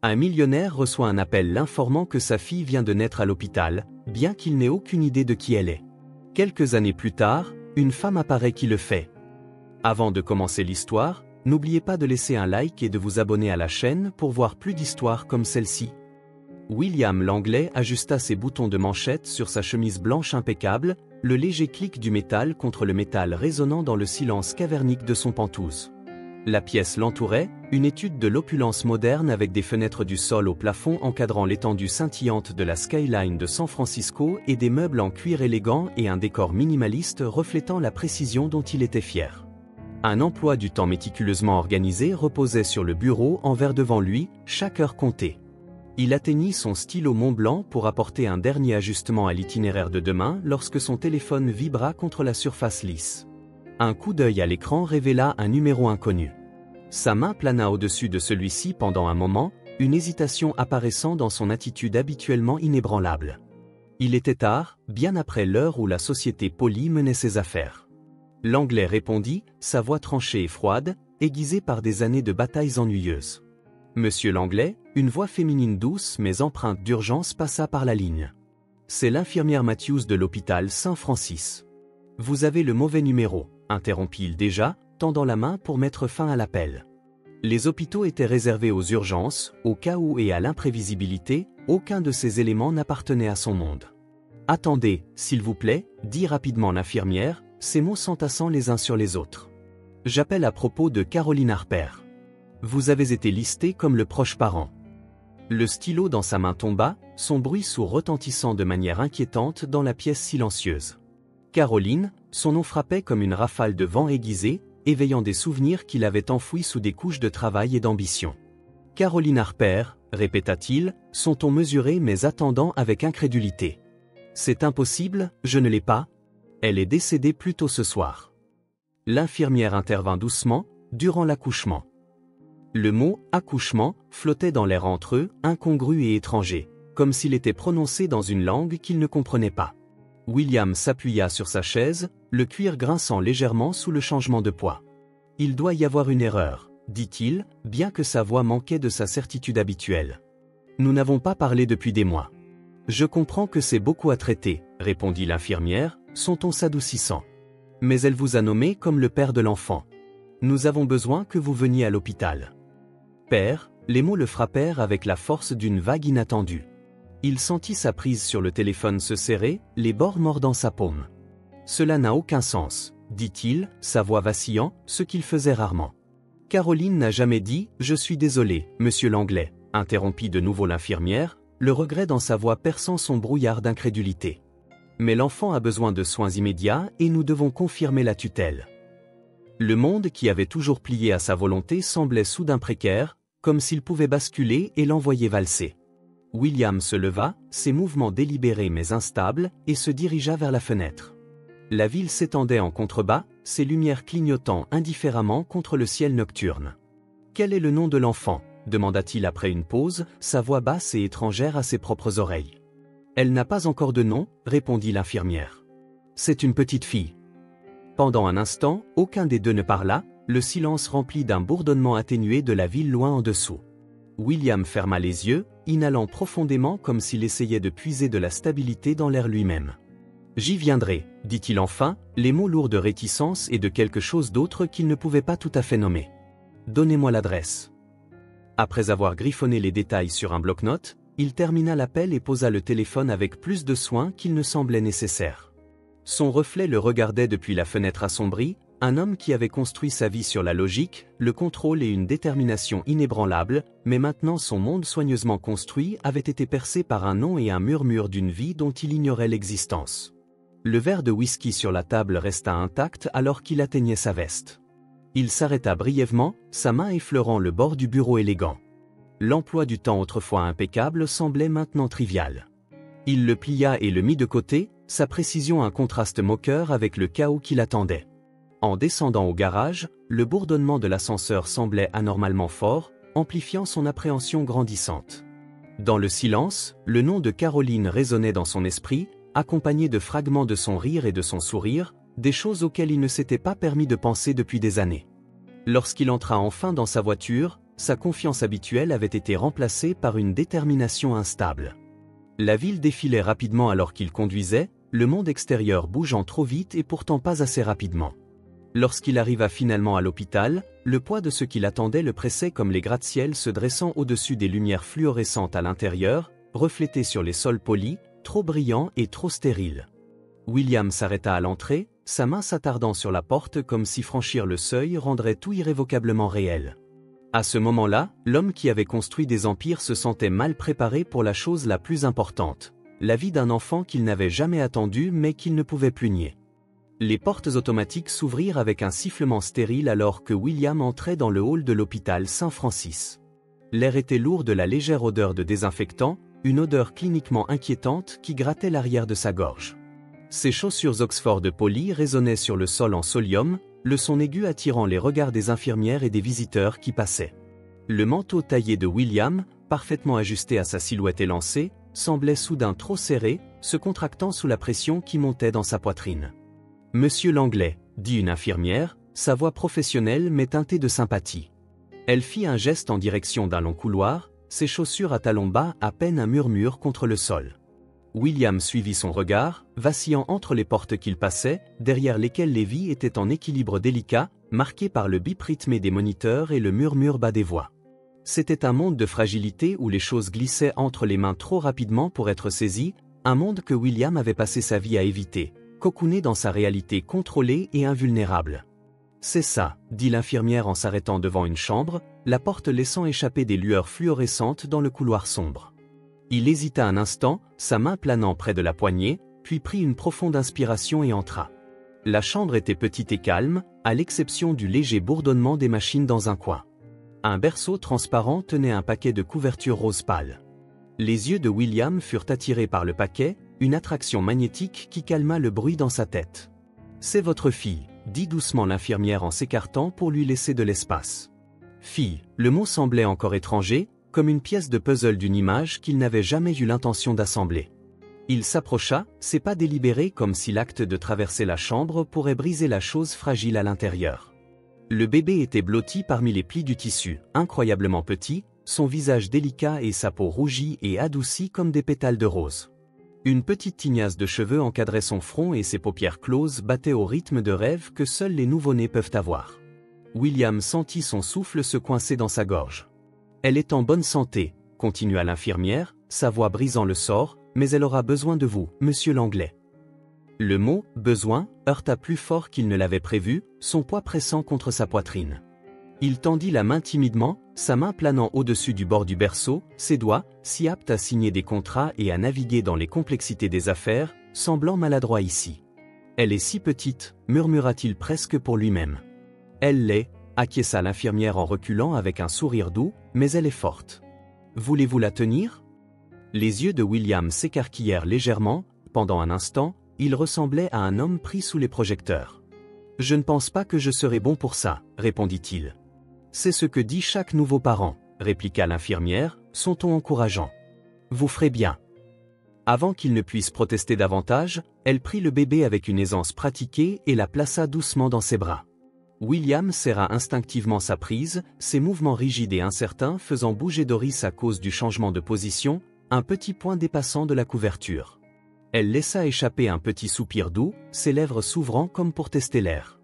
Un millionnaire reçoit un appel l'informant que sa fille vient de naître à l'hôpital, bien qu'il n'ait aucune idée de qui elle est. Quelques années plus tard, une femme apparaît qui le fait. Avant de commencer l'histoire, n'oubliez pas de laisser un like et de vous abonner à la chaîne pour voir plus d'histoires comme celle-ci. William Langley ajusta ses boutons de manchette sur sa chemise blanche impeccable, le léger clic du métal contre le métal résonnant dans le silence cavernique de son pantouse. La pièce l'entourait, une étude de l'opulence moderne avec des fenêtres du sol au plafond encadrant l'étendue scintillante de la skyline de San Francisco et des meubles en cuir élégant et un décor minimaliste reflétant la précision dont il était fier. Un emploi du temps méticuleusement organisé reposait sur le bureau en verre devant lui, chaque heure comptée. Il atteignit son stylo Mont-Blanc pour apporter un dernier ajustement à l'itinéraire de demain lorsque son téléphone vibra contre la surface lisse. Un coup d'œil à l'écran révéla un numéro inconnu. Sa main plana au-dessus de celui-ci pendant un moment, une hésitation apparaissant dans son attitude habituellement inébranlable. Il était tard, bien après l'heure où la société polie menait ses affaires. Langley répondit, sa voix tranchée et froide, aiguisée par des années de batailles ennuyeuses. Monsieur Langley, une voix féminine douce mais empreinte d'urgence passa par la ligne. C'est l'infirmière Matthews de l'hôpital Saint-Francis. Vous avez le mauvais numéro, interrompit-il déjà, tendant la main pour mettre fin à l'appel. Les hôpitaux étaient réservés aux urgences, au cas où et à l'imprévisibilité, aucun de ces éléments n'appartenait à son monde. Attendez, s'il vous plaît, dit rapidement l'infirmière, ses mots s'entassant les uns sur les autres. J'appelle à propos de Caroline Harper. Vous avez été listé comme le proche parent. Le stylo dans sa main tomba, son bruit sourd retentissant de manière inquiétante dans la pièce silencieuse. Caroline, son nom frappait comme une rafale de vent aiguisé, éveillant des souvenirs qu'il avait enfouis sous des couches de travail et d'ambition. Caroline Harper, répéta-t-il, son ton mesuré mais attendant avec incrédulité. C'est impossible, je ne l'ai pas. Elle est décédée plus tôt ce soir. L'infirmière intervint doucement, durant l'accouchement. Le mot « accouchement » flottait dans l'air entre eux, incongru et étranger, comme s'il était prononcé dans une langue qu'il ne comprenait pas. William s'appuya sur sa chaise, le cuir grinçant légèrement sous le changement de poids. « Il doit y avoir une erreur, » dit-il, bien que sa voix manquait de sa certitude habituelle. « Nous n'avons pas parlé depuis des mois. »« Je comprends que c'est beaucoup à traiter, » répondit l'infirmière, son ton s'adoucissant. « Mais elle vous a nommé comme le père de l'enfant. Nous avons besoin que vous veniez à l'hôpital. » Père, les mots le frappèrent avec la force d'une vague inattendue. Il sentit sa prise sur le téléphone se serrer, les bords mordant sa paume. « Cela n'a aucun sens, » dit-il, sa voix vacillant, ce qu'il faisait rarement. « Caroline n'a jamais dit « Je suis désolé, monsieur Langley », interrompit de nouveau l'infirmière, le regret dans sa voix perçant son brouillard d'incrédulité. « Mais l'enfant a besoin de soins immédiats et nous devons confirmer la tutelle. » Le monde qui avait toujours plié à sa volonté semblait soudain précaire, comme s'il pouvait basculer et l'envoyer valser. William se leva, ses mouvements délibérés mais instables, et se dirigea vers la fenêtre. La ville s'étendait en contrebas, ses lumières clignotant indifféremment contre le ciel nocturne. « Quel est le nom de l'enfant » demanda-t-il après une pause, sa voix basse et étrangère à ses propres oreilles. « Elle n'a pas encore de nom, » répondit l'infirmière. « C'est une petite fille. » Pendant un instant, aucun des deux ne parla, le silence rempli d'un bourdonnement atténué de la ville loin en dessous. William ferma les yeux, inhalant profondément comme s'il essayait de puiser de la stabilité dans l'air lui-même. « J'y viendrai, » dit-il enfin, les mots lourds de réticence et de quelque chose d'autre qu'il ne pouvait pas tout à fait nommer. « Donnez-moi l'adresse. » Après avoir griffonné les détails sur un bloc-notes, il termina l'appel et posa le téléphone avec plus de soin qu'il ne semblait nécessaire. Son reflet le regardait depuis la fenêtre assombrie, un homme qui avait construit sa vie sur la logique, le contrôle et une détermination inébranlables, mais maintenant son monde soigneusement construit avait été percé par un nom et un murmure d'une vie dont il ignorait l'existence. Le verre de whisky sur la table resta intact alors qu'il atteignait sa veste. Il s'arrêta brièvement, sa main effleurant le bord du bureau élégant. L'emploi du temps autrefois impeccable semblait maintenant trivial. Il le plia et le mit de côté, sa précision un contraste moqueur avec le chaos qui l'attendait. En descendant au garage, le bourdonnement de l'ascenseur semblait anormalement fort, amplifiant son appréhension grandissante. Dans le silence, le nom de Caroline résonnait dans son esprit, accompagné de fragments de son rire et de son sourire, des choses auxquelles il ne s'était pas permis de penser depuis des années. Lorsqu'il entra enfin dans sa voiture, sa confiance habituelle avait été remplacée par une détermination instable. La ville défilait rapidement alors qu'il conduisait, le monde extérieur bougeant trop vite et pourtant pas assez rapidement. Lorsqu'il arriva finalement à l'hôpital, le poids de ce qu'il attendait le pressait comme les gratte-ciel se dressant au-dessus des lumières fluorescentes à l'intérieur, reflétées sur les sols polis, trop brillants et trop stériles. William s'arrêta à l'entrée, sa main s'attardant sur la porte comme si franchir le seuil rendrait tout irrévocablement réel. À ce moment-là, l'homme qui avait construit des empires se sentait mal préparé pour la chose la plus importante, la vie d'un enfant qu'il n'avait jamais attendu mais qu'il ne pouvait plus nier. Les portes automatiques s'ouvrirent avec un sifflement stérile alors que William entrait dans le hall de l'hôpital Saint-Francis. L'air était lourd de la légère odeur de désinfectant, une odeur cliniquement inquiétante qui grattait l'arrière de sa gorge. Ses chaussures Oxford polies résonnaient sur le sol en solium, le son aigu attirant les regards des infirmières et des visiteurs qui passaient. Le manteau taillé de William, parfaitement ajusté à sa silhouette élancée, semblait soudain trop serré, se contractant sous la pression qui montait dans sa poitrine. « Monsieur Langlais », dit une infirmière, sa voix professionnelle mais teintée de sympathie. Elle fit un geste en direction d'un long couloir, ses chaussures à talons bas à peine un murmure contre le sol. William suivit son regard, vacillant entre les portes qu'il passait, derrière lesquelles les vies étaient en équilibre délicat, marqué par le bip rythmé des moniteurs et le murmure bas des voix. C'était un monde de fragilité où les choses glissaient entre les mains trop rapidement pour être saisies, un monde que William avait passé sa vie à éviter, cocooné dans sa réalité contrôlée et invulnérable. « C'est ça », dit l'infirmière en s'arrêtant devant une chambre, la porte laissant échapper des lueurs fluorescentes dans le couloir sombre. Il hésita un instant, sa main planant près de la poignée, puis prit une profonde inspiration et entra. La chambre était petite et calme, à l'exception du léger bourdonnement des machines dans un coin. Un berceau transparent tenait un paquet de couvertures rose pâle. Les yeux de William furent attirés par le paquet, une attraction magnétique qui calma le bruit dans sa tête. « C'est votre fille », dit doucement l'infirmière en s'écartant pour lui laisser de l'espace. Fille, le mot semblait encore étranger, comme une pièce de puzzle d'une image qu'il n'avait jamais eu l'intention d'assembler. Il s'approcha, ses pas délibérés comme si l'acte de traverser la chambre pourrait briser la chose fragile à l'intérieur. Le bébé était blotti parmi les plis du tissu, incroyablement petit, son visage délicat et sa peau rougie et adoucie comme des pétales de rose. Une petite tignasse de cheveux encadrait son front et ses paupières closes battaient au rythme de rêve que seuls les nouveau-nés peuvent avoir. William sentit son souffle se coincer dans sa gorge. « Elle est en bonne santé », continua l'infirmière, sa voix brisant le sort, « mais elle aura besoin de vous, monsieur Langlais. » Le mot « besoin » heurta plus fort qu'il ne l'avait prévu, son poids pressant contre sa poitrine. Il tendit la main timidement, sa main planant au-dessus du bord du berceau, ses doigts, si aptes à signer des contrats et à naviguer dans les complexités des affaires, semblant maladroits ici. « Elle est si petite », murmura-t-il presque pour lui-même. « Elle l'est », acquiesça l'infirmière en reculant avec un sourire doux, « mais elle est forte. Voulez-vous la tenir ?» Les yeux de William s'écarquillèrent légèrement, pendant un instant, il ressemblait à un homme pris sous les projecteurs. « Je ne pense pas que je serai bon pour ça », répondit-il. « C'est ce que dit chaque nouveau parent », répliqua l'infirmière, son ton encourageant. « Vous ferez bien. » Avant qu'il ne puisse protester davantage, elle prit le bébé avec une aisance pratiquée et la plaça doucement dans ses bras. William serra instinctivement sa prise, ses mouvements rigides et incertains faisant bouger Doris à cause du changement de position, un petit point dépassant de la couverture. Elle laissa échapper un petit soupir doux, ses lèvres s'ouvrant comme pour tester l'air.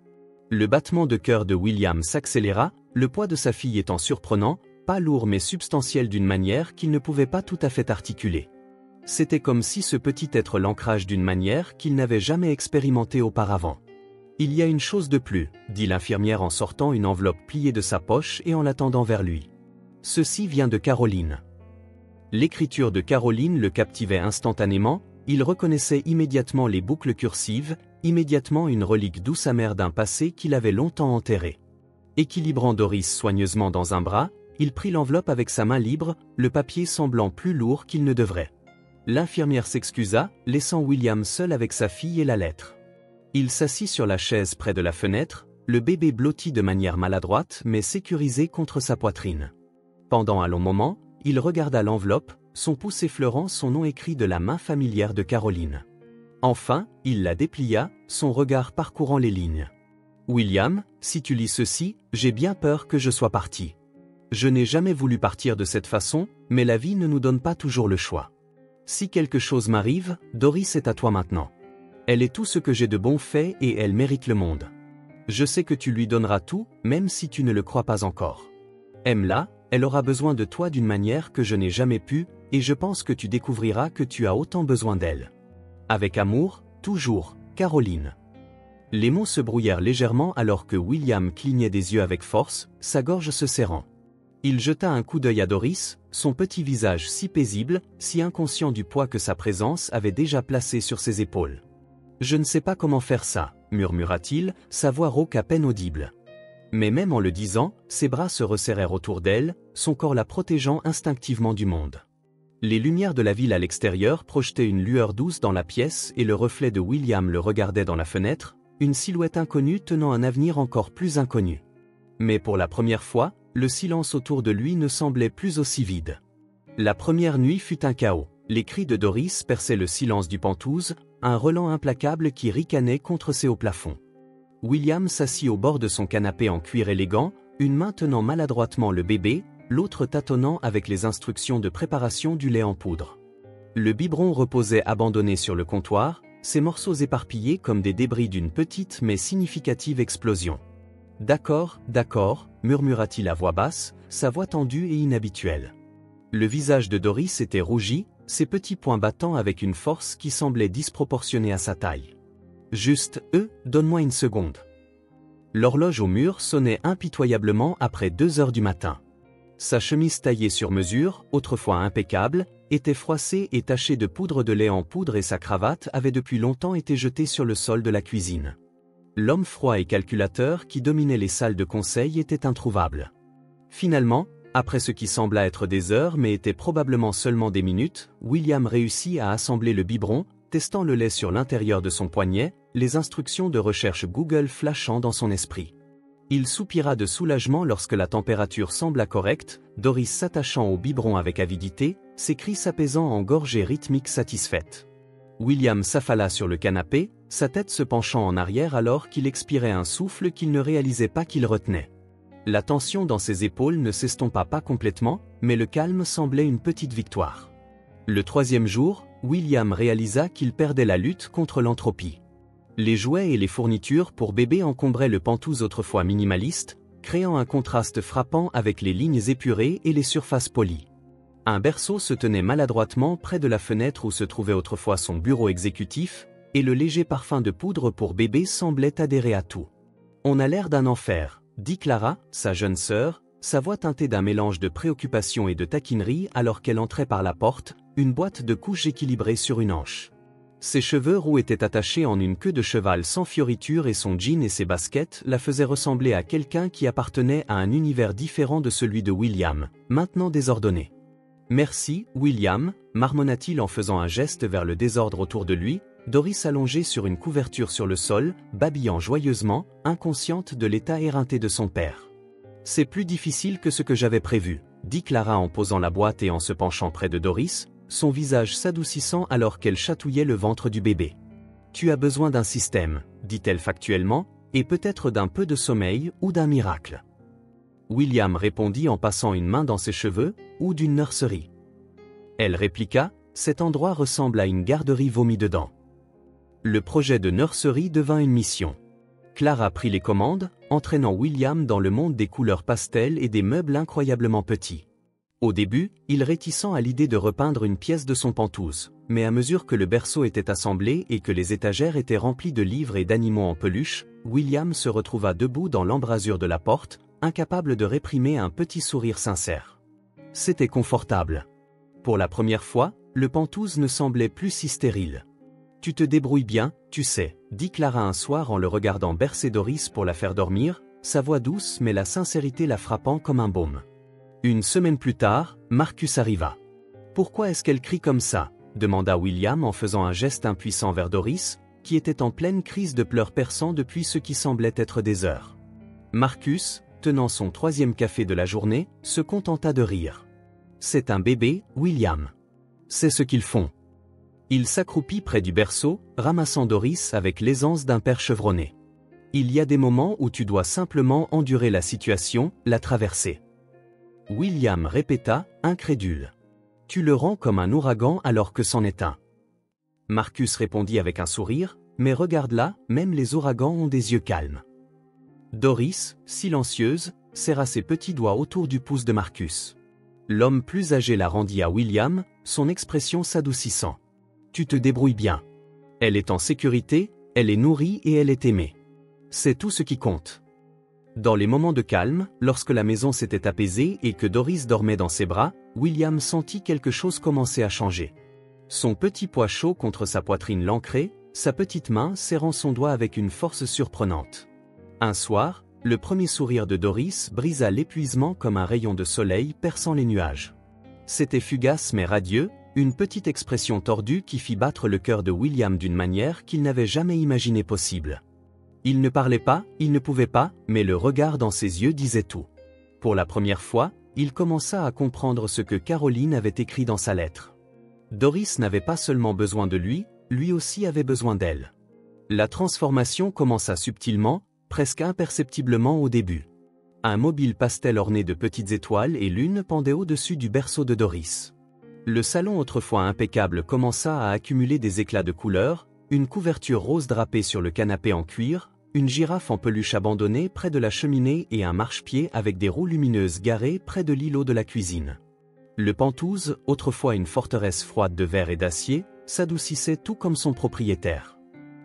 Le battement de cœur de William s'accéléra, le poids de sa fille étant surprenant, pas lourd mais substantiel d'une manière qu'il ne pouvait pas tout à fait articuler. C'était comme si ce petit être l'ancrage d'une manière qu'il n'avait jamais expérimentée auparavant. « Il y a une chose de plus », dit l'infirmière en sortant une enveloppe pliée de sa poche et en la tendant vers lui. « Ceci vient de Caroline. » L'écriture de Caroline le captivait instantanément, il reconnaissait immédiatement les boucles cursives, immédiatement une relique douce amère d'un passé qu'il avait longtemps enterré. Équilibrant Doris soigneusement dans un bras, il prit l'enveloppe avec sa main libre, le papier semblant plus lourd qu'il ne devrait. L'infirmière s'excusa, laissant William seul avec sa fille et la lettre. Il s'assit sur la chaise près de la fenêtre, le bébé blotti de manière maladroite mais sécurisé contre sa poitrine. Pendant un long moment, il regarda l'enveloppe, son pouce effleurant son nom écrit de la main familière de Caroline. Enfin, il la déplia, son regard parcourant les lignes. « William, si tu lis ceci, j'ai bien peur que je sois parti. Je n'ai jamais voulu partir de cette façon, mais la vie ne nous donne pas toujours le choix. Si quelque chose m'arrive, Doris est à toi maintenant. Elle est tout ce que j'ai de bon fait et elle mérite le monde. Je sais que tu lui donneras tout, même si tu ne le crois pas encore. Aime-la, elle aura besoin de toi d'une manière que je n'ai jamais pu, et je pense que tu découvriras que tu as autant besoin d'elle. Avec amour, toujours, Caroline. Les mots se brouillèrent légèrement alors que William clignait des yeux avec force, sa gorge se serrant. Il jeta un coup d'œil à Doris, son petit visage si paisible, si inconscient du poids que sa présence avait déjà placé sur ses épaules. « Je ne sais pas comment faire ça », murmura-t-il, sa voix rauque à peine audible. Mais même en le disant, ses bras se resserrèrent autour d'elle, son corps la protégeant instinctivement du monde. Les lumières de la ville à l'extérieur projetaient une lueur douce dans la pièce et le reflet de William le regardait dans la fenêtre, une silhouette inconnue tenant un avenir encore plus inconnu. Mais pour la première fois, le silence autour de lui ne semblait plus aussi vide. La première nuit fut un chaos. Les cris de Doris perçaient le silence du Penthouse, un relent implacable qui ricanait contre ses hauts plafonds. William s'assit au bord de son canapé en cuir élégant, une main tenant maladroitement le bébé, l'autre tâtonnant avec les instructions de préparation du lait en poudre. Le biberon reposait abandonné sur le comptoir, ses morceaux éparpillés comme des débris d'une petite mais significative explosion. « D'accord, d'accord », murmura-t-il à voix basse, sa voix tendue et inhabituelle. Le visage de Doris était rougi, ses petits poings battant avec une force qui semblait disproportionnée à sa taille. « Juste, donne-moi une seconde. » L'horloge au mur sonnait impitoyablement après 2 heures du matin. Sa chemise taillée sur mesure, autrefois impeccable, était froissée et tachée de poudre de lait en poudre et sa cravate avait depuis longtemps été jetée sur le sol de la cuisine. L'homme froid et calculateur qui dominait les salles de conseil était introuvable. Finalement, après ce qui sembla être des heures mais était probablement seulement des minutes, William réussit à assembler le biberon, testant le lait sur l'intérieur de son poignet, les instructions de recherche Google flashant dans son esprit. Il soupira de soulagement lorsque la température sembla correcte, Doris s'attachant au biberon avec avidité, ses cris s'apaisant en gorgées rythmiques satisfaites. William s'affala sur le canapé, sa tête se penchant en arrière alors qu'il expirait un souffle qu'il ne réalisait pas qu'il retenait. La tension dans ses épaules ne s'estompa pas complètement, mais le calme semblait une petite victoire. Le 3e jour, William réalisa qu'il perdait la lutte contre l'entropie. Les jouets et les fournitures pour bébé encombraient le Penthouse autrefois minimaliste, créant un contraste frappant avec les lignes épurées et les surfaces polies. Un berceau se tenait maladroitement près de la fenêtre où se trouvait autrefois son bureau exécutif, et le léger parfum de poudre pour bébé semblait adhérer à tout. « On a l'air d'un enfer », dit Clara, sa jeune sœur, sa voix teintée d'un mélange de préoccupation et de taquinerie alors qu'elle entrait par la porte, une boîte de couches équilibrée sur une hanche. Ses cheveux roux étaient attachés en une queue de cheval sans fioriture et son jean et ses baskets la faisaient ressembler à quelqu'un qui appartenait à un univers différent de celui de William, maintenant désordonné. « Merci, William », marmonna-t-il en faisant un geste vers le désordre autour de lui, Doris allongée sur une couverture sur le sol, babillant joyeusement, inconsciente de l'état éreinté de son père. « C'est plus difficile que ce que j'avais prévu », dit Clara en posant la boîte et en se penchant près de Doris, son visage s'adoucissant alors qu'elle chatouillait le ventre du bébé. « Tu as besoin d'un système, dit-elle factuellement, et peut-être d'un peu de sommeil ou d'un miracle. » William répondit en passant une main dans ses cheveux, ou d'une nurserie. Elle répliqua, « Cet endroit ressemble à une garderie vomi dedans. » Le projet de nurserie devint une mission. Clara prit les commandes, entraînant William dans le monde des couleurs pastel et des meubles incroyablement petits. Au début, il réticent à l'idée de repeindre une pièce de son Penthouse, mais à mesure que le berceau était assemblé et que les étagères étaient remplies de livres et d'animaux en peluche, William se retrouva debout dans l'embrasure de la porte, incapable de réprimer un petit sourire sincère. C'était confortable. Pour la première fois, le Penthouse ne semblait plus si stérile. « Tu te débrouilles bien, tu sais », dit Clara un soir en le regardant bercer Doris pour la faire dormir, sa voix douce mais la sincérité la frappant comme un baume. Une semaine plus tard, Marcus arriva. « Pourquoi est-ce qu'elle crie comme ça ?» demanda William en faisant un geste impuissant vers Doris, qui était en pleine crise de pleurs perçants depuis ce qui semblait être des heures. Marcus, tenant son 3e café de la journée, se contenta de rire. « C'est un bébé, William. C'est ce qu'ils font. » Il s'accroupit près du berceau, ramassant Doris avec l'aisance d'un père chevronné. « Il y a des moments où tu dois simplement endurer la situation, la traverser. » William répéta, incrédule. Tu le rends comme un ouragan alors que c'en est un. Marcus répondit avec un sourire, mais regarde là, même les ouragans ont des yeux calmes. Doris, silencieuse, serra ses petits doigts autour du pouce de Marcus. L'homme plus âgé la rendit à William, son expression s'adoucissant. Tu te débrouilles bien. Elle est en sécurité, elle est nourrie et elle est aimée. C'est tout ce qui compte. Dans les moments de calme, lorsque la maison s'était apaisée et que Doris dormait dans ses bras, William sentit quelque chose commencer à changer. Son petit poids chaud contre sa poitrine l'ancrait, sa petite main serrant son doigt avec une force surprenante. Un soir, le premier sourire de Doris brisa l'épuisement comme un rayon de soleil perçant les nuages. C'était fugace mais radieux, une petite expression tordue qui fit battre le cœur de William d'une manière qu'il n'avait jamais imaginé possible. Il ne parlait pas, il ne pouvait pas, mais le regard dans ses yeux disait tout. Pour la première fois, il commença à comprendre ce que Caroline avait écrit dans sa lettre. Doris n'avait pas seulement besoin de lui aussi avait besoin d'elle. La transformation commença subtilement, presque imperceptiblement au début. Un mobile pastel orné de petites étoiles et lunes pendait au-dessus du berceau de Doris. Le salon autrefois impeccable commença à accumuler des éclats de couleurs, une couverture rose drapée sur le canapé en cuir, une girafe en peluche abandonnée près de la cheminée et un marchepied avec des roues lumineuses garé près de l'îlot de la cuisine. Le Penthouse, autrefois une forteresse froide de verre et d'acier, s'adoucissait tout comme son propriétaire.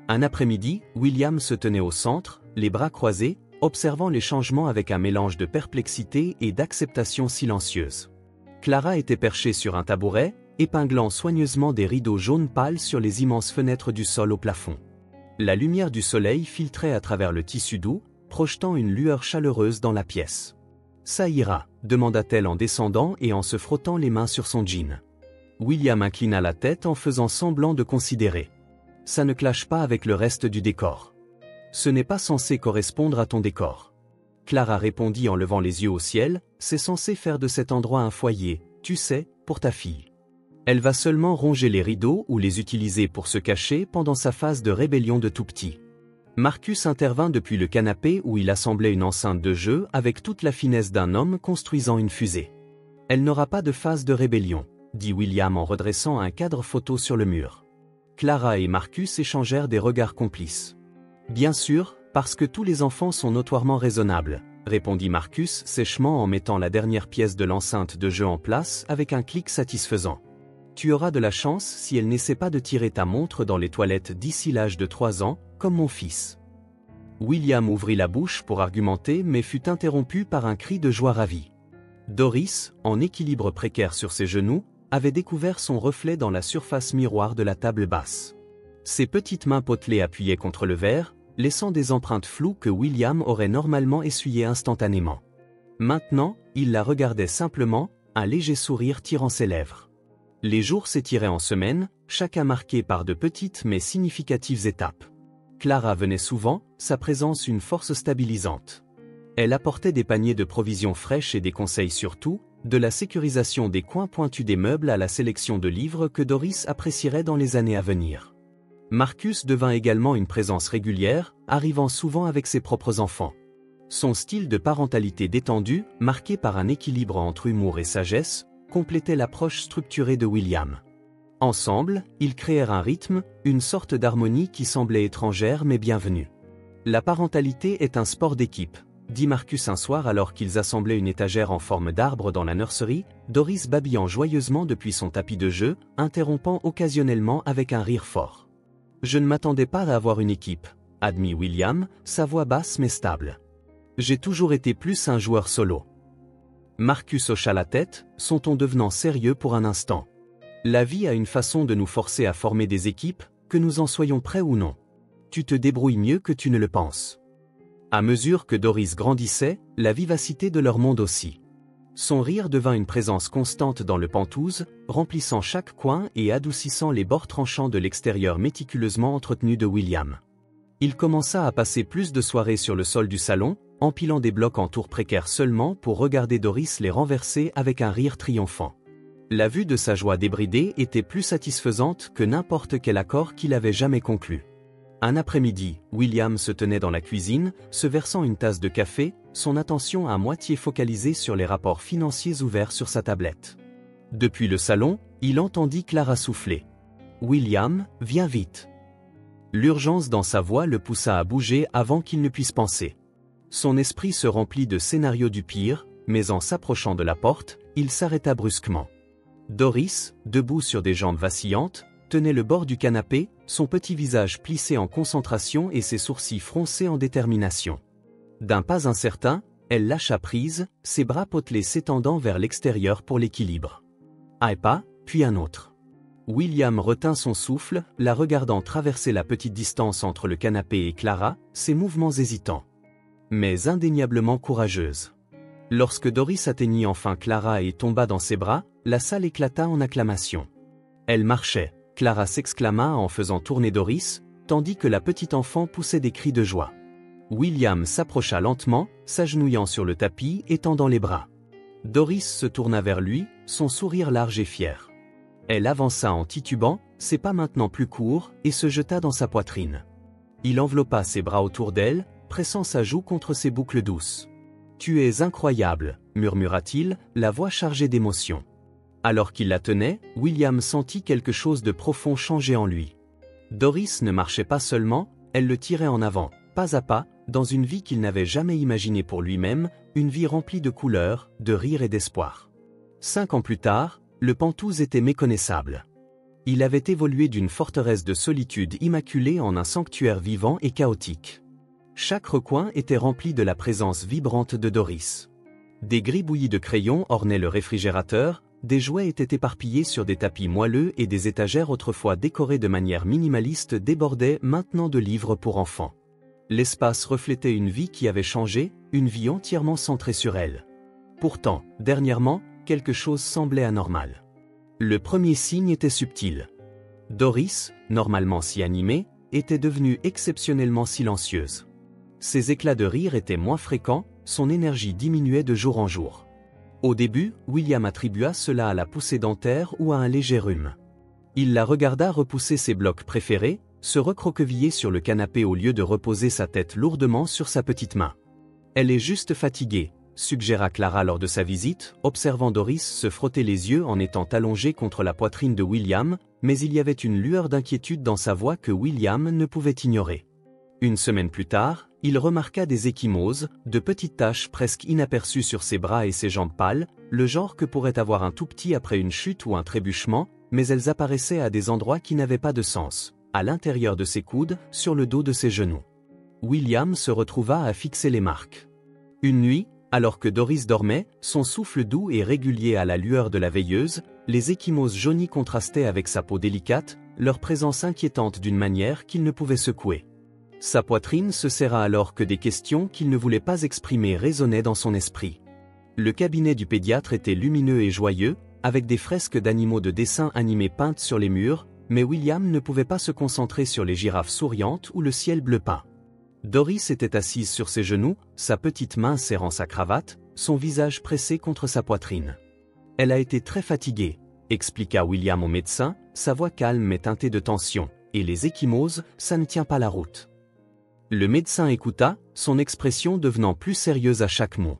Un après-midi, William se tenait au centre, les bras croisés, observant les changements avec un mélange de perplexité et d'acceptation silencieuse. Clara était perchée sur un tabouret, épinglant soigneusement des rideaux jaunes pâles sur les immenses fenêtres du sol au plafond. La lumière du soleil filtrait à travers le tissu doux, projetant une lueur chaleureuse dans la pièce. « Ça ira » demanda-t-elle en descendant et en se frottant les mains sur son jean. William inclina la tête en faisant semblant de considérer. « Ça ne clash pas avec le reste du décor. Ce n'est pas censé correspondre à ton décor. » Clara répondit en levant les yeux au ciel, « C'est censé faire de cet endroit un foyer, tu sais, pour ta fille. Elle va seulement ronger les rideaux ou les utiliser pour se cacher pendant sa phase de rébellion de tout petit. » Marcus intervint depuis le canapé où il assemblait une enceinte de jeu avec toute la finesse d'un homme construisant une fusée. « Elle n'aura pas de phase de rébellion, » dit William en redressant un cadre photo sur le mur. Clara et Marcus échangèrent des regards complices. « Bien sûr, parce que tous les enfants sont notoirement raisonnables, » répondit Marcus sèchement en mettant la dernière pièce de l'enceinte de jeu en place avec un clic satisfaisant. « Tu auras de la chance si elle n'essaie pas de tirer ta montre dans les toilettes d'ici l'âge de 3 ans, comme mon fils. » William ouvrit la bouche pour argumenter mais fut interrompu par un cri de joie ravie. Doris, en équilibre précaire sur ses genoux, avait découvert son reflet dans la surface miroir de la table basse. Ses petites mains potelées appuyaient contre le verre, laissant des empreintes floues que William aurait normalement essuyées instantanément. Maintenant, il la regardait simplement, un léger sourire tirant ses lèvres. Les jours s'étiraient en semaines, chacun marqué par de petites mais significatives étapes. Clara venait souvent, sa présence une force stabilisante. Elle apportait des paniers de provisions fraîches et des conseils sur tout, de la sécurisation des coins pointus des meubles à la sélection de livres que Doris apprécierait dans les années à venir. Marcus devint également une présence régulière, arrivant souvent avec ses propres enfants. Son style de parentalité détendu, marqué par un équilibre entre humour et sagesse, complétait l'approche structurée de William. Ensemble, ils créèrent un rythme, une sorte d'harmonie qui semblait étrangère mais bienvenue. « La parentalité est un sport d'équipe », dit Marcus un soir alors qu'ils assemblaient une étagère en forme d'arbre dans la nurserie, Doris babillant joyeusement depuis son tapis de jeu, interrompant occasionnellement avec un rire fort. « Je ne m'attendais pas à avoir une équipe », admit William, sa voix basse mais stable. « J'ai toujours été plus un joueur solo. » Marcus hocha la tête, son ton devenant sérieux pour un instant. « La vie a une façon de nous forcer à former des équipes, que nous en soyons prêts ou non. Tu te débrouilles mieux que tu ne le penses. » À mesure que Doris grandissait, la vivacité de leur monde aussi. Son rire devint une présence constante dans le Penthouse, remplissant chaque coin et adoucissant les bords tranchants de l'extérieur méticuleusement entretenu de William. Il commença à passer plus de soirées sur le sol du salon, empilant des blocs en tours précaires seulement pour regarder Doris les renverser avec un rire triomphant. La vue de sa joie débridée était plus satisfaisante que n'importe quel accord qu'il avait jamais conclu. Un après-midi, William se tenait dans la cuisine, se versant une tasse de café, son attention à moitié focalisée sur les rapports financiers ouverts sur sa tablette. Depuis le salon, il entendit Clara souffler. « William, viens vite !» L'urgence dans sa voix le poussa à bouger avant qu'il ne puisse penser. Son esprit se remplit de scénarios du pire, mais en s'approchant de la porte, il s'arrêta brusquement. Doris, debout sur des jambes vacillantes, tenait le bord du canapé, son petit visage plissé en concentration et ses sourcils froncés en détermination. D'un pas incertain, elle lâcha prise, ses bras potelés s'étendant vers l'extérieur pour l'équilibre. Un pas, puis un autre. William retint son souffle, la regardant traverser la petite distance entre le canapé et Clara, ses mouvements hésitants. Mais indéniablement courageuse. Lorsque Doris atteignit enfin Clara et tomba dans ses bras, la salle éclata en acclamations. Elle marchait, Clara s'exclama en faisant tourner Doris, tandis que la petite enfant poussait des cris de joie. William s'approcha lentement, s'agenouillant sur le tapis et tendant les bras. Doris se tourna vers lui, son sourire large et fier. Elle avança en titubant, ses pas maintenant plus courts, et se jeta dans sa poitrine. Il enveloppa ses bras autour d'elle, pressant sa joue contre ses boucles douces. « Tu es incroyable », murmura-t-il, la voix chargée d'émotion. Alors qu'il la tenait, William sentit quelque chose de profond changer en lui. Doris ne marchait pas seulement, elle le tirait en avant, pas à pas, dans une vie qu'il n'avait jamais imaginée pour lui-même, une vie remplie de couleurs, de rire et d'espoir. 5 ans plus tard, le Penthouse était méconnaissable. Il avait évolué d'une forteresse de solitude immaculée en un sanctuaire vivant et chaotique. Chaque recoin était rempli de la présence vibrante de Doris. Des gribouillis de crayons ornaient le réfrigérateur, des jouets étaient éparpillés sur des tapis moelleux et des étagères autrefois décorées de manière minimaliste débordaient maintenant de livres pour enfants. L'espace reflétait une vie qui avait changé, une vie entièrement centrée sur elle. Pourtant, dernièrement, quelque chose semblait anormal. Le premier signe était subtil. Doris, normalement si animée, était devenue exceptionnellement silencieuse. Ses éclats de rire étaient moins fréquents, son énergie diminuait de jour en jour. Au début, William attribua cela à la poussée dentaire ou à un léger rhume. Il la regarda repousser ses blocs préférés, se recroqueviller sur le canapé au lieu de reposer sa tête lourdement sur sa petite main. « Elle est juste fatiguée », suggéra Clara lors de sa visite, observant Doris se frotter les yeux en étant allongée contre la poitrine de William, mais il y avait une lueur d'inquiétude dans sa voix que William ne pouvait ignorer. Une semaine plus tard, il remarqua des ecchymoses, de petites taches presque inaperçues sur ses bras et ses jambes pâles, le genre que pourrait avoir un tout petit après une chute ou un trébuchement, mais elles apparaissaient à des endroits qui n'avaient pas de sens, à l'intérieur de ses coudes, sur le dos de ses genoux. William se retrouva à fixer les marques. Une nuit, alors que Doris dormait, son souffle doux et régulier à la lueur de la veilleuse, les ecchymoses jaunies contrastaient avec sa peau délicate, leur présence inquiétante d'une manière qu'il ne pouvait secouer. Sa poitrine se serra alors que des questions qu'il ne voulait pas exprimer résonnaient dans son esprit. Le cabinet du pédiatre était lumineux et joyeux, avec des fresques d'animaux de dessin animés peintes sur les murs, mais William ne pouvait pas se concentrer sur les girafes souriantes ou le ciel bleu peint. Doris était assise sur ses genoux, sa petite main serrant sa cravate, son visage pressé contre sa poitrine. « Elle a été très fatiguée », expliqua William au médecin, sa voix calme mais teintée de tension, « et les ecchymoses, ça ne tient pas la route. » Le médecin écouta, son expression devenant plus sérieuse à chaque mot.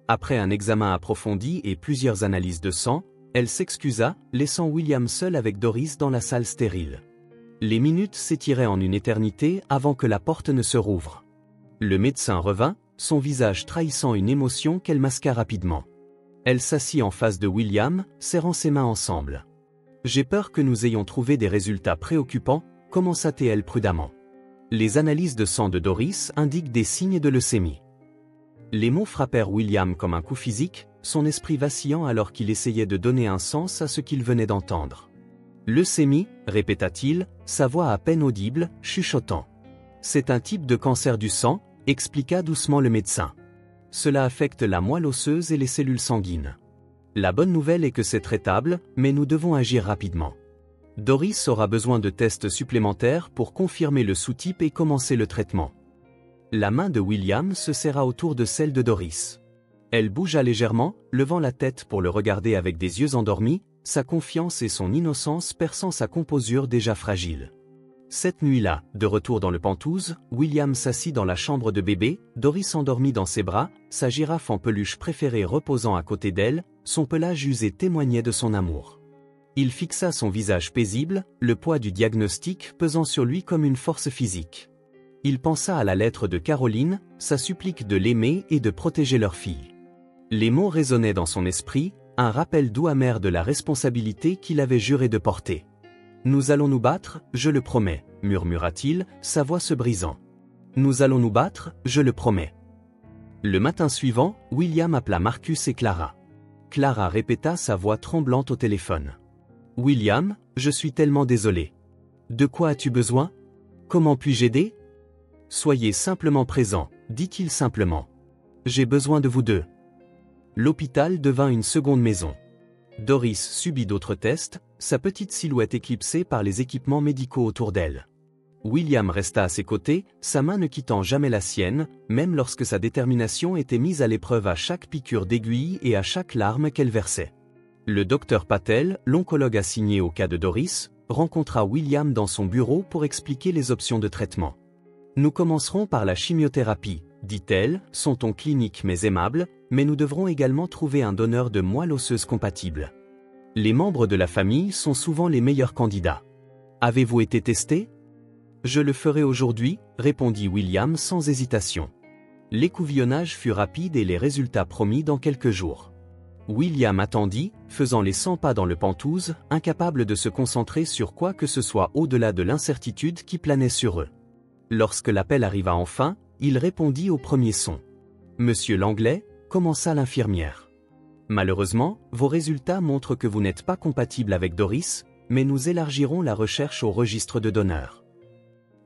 Après un examen approfondi et plusieurs analyses de sang, elle s'excusa, laissant William seul avec Doris dans la salle stérile. Les minutes s'étiraient en une éternité avant que la porte ne se rouvre. Le médecin revint, son visage trahissant une émotion qu'elle masqua rapidement. Elle s'assit en face de William, serrant ses mains ensemble. « J'ai peur que nous ayons trouvé des résultats préoccupants », commença-t-elle prudemment. Les analyses de sang de Doris indiquent des signes de leucémie. Les mots frappèrent William comme un coup physique, son esprit vacillant alors qu'il essayait de donner un sens à ce qu'il venait d'entendre. « Leucémie », répéta-t-il, sa voix à peine audible, chuchotant. « C'est un type de cancer du sang », expliqua doucement le médecin. « Cela affecte la moelle osseuse et les cellules sanguines. La bonne nouvelle est que c'est traitable, mais nous devons agir rapidement. Doris aura besoin de tests supplémentaires pour confirmer le sous-type et commencer le traitement. » La main de William se serra autour de celle de Doris. Elle bougea légèrement, levant la tête pour le regarder avec des yeux endormis, sa confiance et son innocence perçant sa composure déjà fragile. Cette nuit-là, de retour dans le Penthouse, William s'assit dans la chambre de bébé, Doris endormie dans ses bras, sa girafe en peluche préférée reposant à côté d'elle, son pelage usé témoignait de son amour. Il fixa son visage paisible, le poids du diagnostic pesant sur lui comme une force physique. Il pensa à la lettre de Caroline, sa supplique de l'aimer et de protéger leur fille. Les mots résonnaient dans son esprit, un rappel doux amer de la responsabilité qu'il avait juré de porter. « Nous allons nous battre, je le promets », murmura-t-il, sa voix se brisant. « Nous allons nous battre, je le promets. » Le matin suivant, William appela Marcus et Clara. Clara répéta sa voix tremblante au téléphone. « William, je suis tellement désolé. De quoi as-tu besoin? Comment puis-je aider? Soyez simplement présent, dit-il simplement. J'ai besoin de vous deux. » L'hôpital devint une seconde maison. Doris subit d'autres tests, sa petite silhouette éclipsée par les équipements médicaux autour d'elle. William resta à ses côtés, sa main ne quittant jamais la sienne, même lorsque sa détermination était mise à l'épreuve à chaque piqûre d'aiguille et à chaque larme qu'elle versait. Le docteur Patel, l'oncologue assigné au cas de Doris, rencontra William dans son bureau pour expliquer les options de traitement. « Nous commencerons par la chimiothérapie, » dit-elle, son ton clinique mais aimable, mais nous devrons également trouver un donneur de moelle osseuse compatible. Les membres de la famille sont souvent les meilleurs candidats. Avez-vous été testé? Je le ferai aujourd'hui, répondit William sans hésitation. L'écouvillonnage fut rapide et les résultats promis dans quelques jours. William attendit, faisant les 100 pas dans le Penthouse, incapable de se concentrer sur quoi que ce soit au-delà de l'incertitude qui planait sur eux. Lorsque l'appel arriva enfin, il répondit au premier son. « Monsieur Langlais », commença l'infirmière. « Malheureusement, vos résultats montrent que vous n'êtes pas compatible avec Doris, mais nous élargirons la recherche au registre de donneurs. »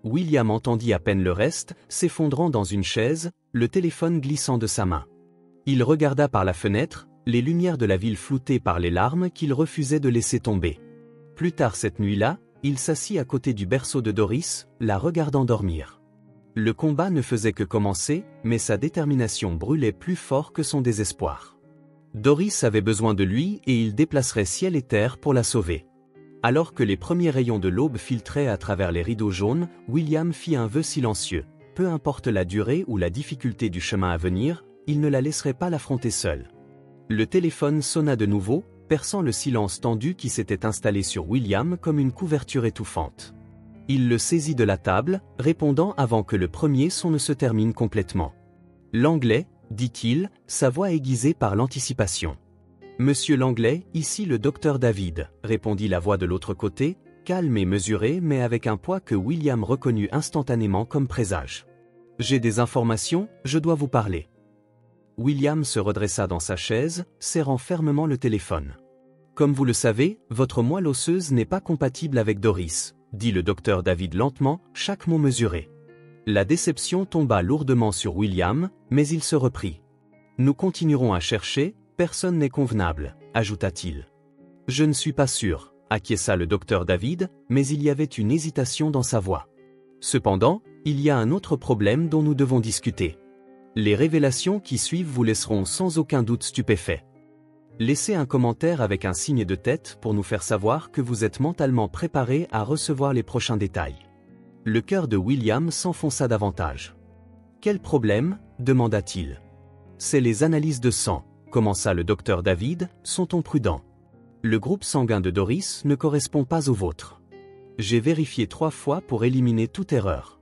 William entendit à peine le reste, s'effondrant dans une chaise, le téléphone glissant de sa main. Il regarda par la fenêtre, les lumières de la ville floutées par les larmes qu'il refusait de laisser tomber. Plus tard cette nuit-là, il s'assit à côté du berceau de Doris, la regardant dormir. Le combat ne faisait que commencer, mais sa détermination brûlait plus fort que son désespoir. Doris avait besoin de lui et il déplacerait ciel et terre pour la sauver. Alors que les premiers rayons de l'aube filtraient à travers les rideaux jaunes, William fit un vœu silencieux. Peu importe la durée ou la difficulté du chemin à venir, il ne la laisserait pas l'affronter seul. Le téléphone sonna de nouveau, perçant le silence tendu qui s'était installé sur William comme une couverture étouffante. Il le saisit de la table, répondant avant que le premier son ne se termine complètement. « Langlais », dit-il, sa voix aiguisée par l'anticipation. « Monsieur Langlais, ici le docteur David », répondit la voix de l'autre côté, calme et mesurée mais avec un poids que William reconnut instantanément comme présage. « J'ai des informations, je dois vous parler. » William se redressa dans sa chaise, serrant fermement le téléphone. « Comme vous le savez, votre moelle osseuse n'est pas compatible avec Doris, » dit le docteur David lentement, chaque mot mesuré. La déception tomba lourdement sur William, mais il se reprit. « Nous continuerons à chercher, personne n'est convenable, » ajouta-t-il. « Je ne suis pas sûr, » acquiesça le docteur David, mais il y avait une hésitation dans sa voix. « Cependant, il y a un autre problème dont nous devons discuter. Les révélations qui suivent vous laisseront sans aucun doute stupéfaits. Laissez un commentaire avec un signe de tête pour nous faire savoir que vous êtes mentalement préparé à recevoir les prochains détails. » Le cœur de William s'enfonça davantage. « Quel problème ? » demanda-t-il. « C'est les analyses de sang, » commença le docteur David, son ton prudent. « Le groupe sanguin de Doris ne correspond pas au vôtre. J'ai vérifié 3 fois pour éliminer toute erreur.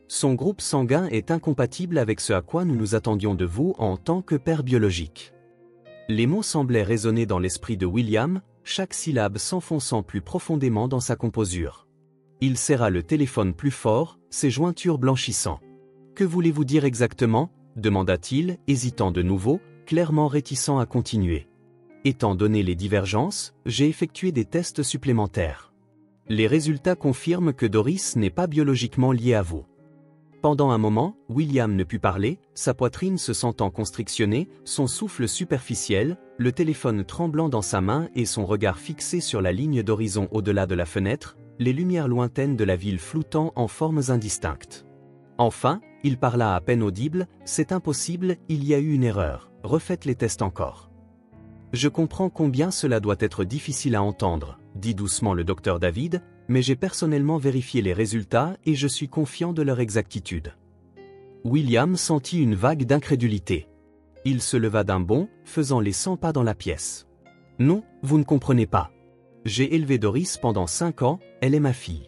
Son groupe sanguin est incompatible avec ce à quoi nous nous attendions de vous en tant que père biologique. » Les mots semblaient résonner dans l'esprit de William, chaque syllabe s'enfonçant plus profondément dans sa composure. Il serra le téléphone plus fort, ses jointures blanchissant. « Que voulez-vous dire exactement ?» demanda-t-il, hésitant de nouveau, clairement réticent à continuer. « Étant donné les divergences, j'ai effectué des tests supplémentaires. Les résultats confirment que Doris n'est pas biologiquement liée à vous. » Pendant un moment, William ne put parler, sa poitrine se sentant constrictionnée, son souffle superficiel, le téléphone tremblant dans sa main et son regard fixé sur la ligne d'horizon au-delà de la fenêtre, les lumières lointaines de la ville floutant en formes indistinctes. Enfin, il parla à peine audible, « C'est impossible, il y a eu une erreur, refaites les tests encore. » « Je comprends combien cela doit être difficile à entendre, » dit doucement le docteur David, mais j'ai personnellement vérifié les résultats et je suis confiant de leur exactitude. William sentit une vague d'incrédulité. Il se leva d'un bond, faisant les 100 pas dans la pièce. « Non, vous ne comprenez pas. J'ai élevé Doris pendant 5 ans, elle est ma fille. »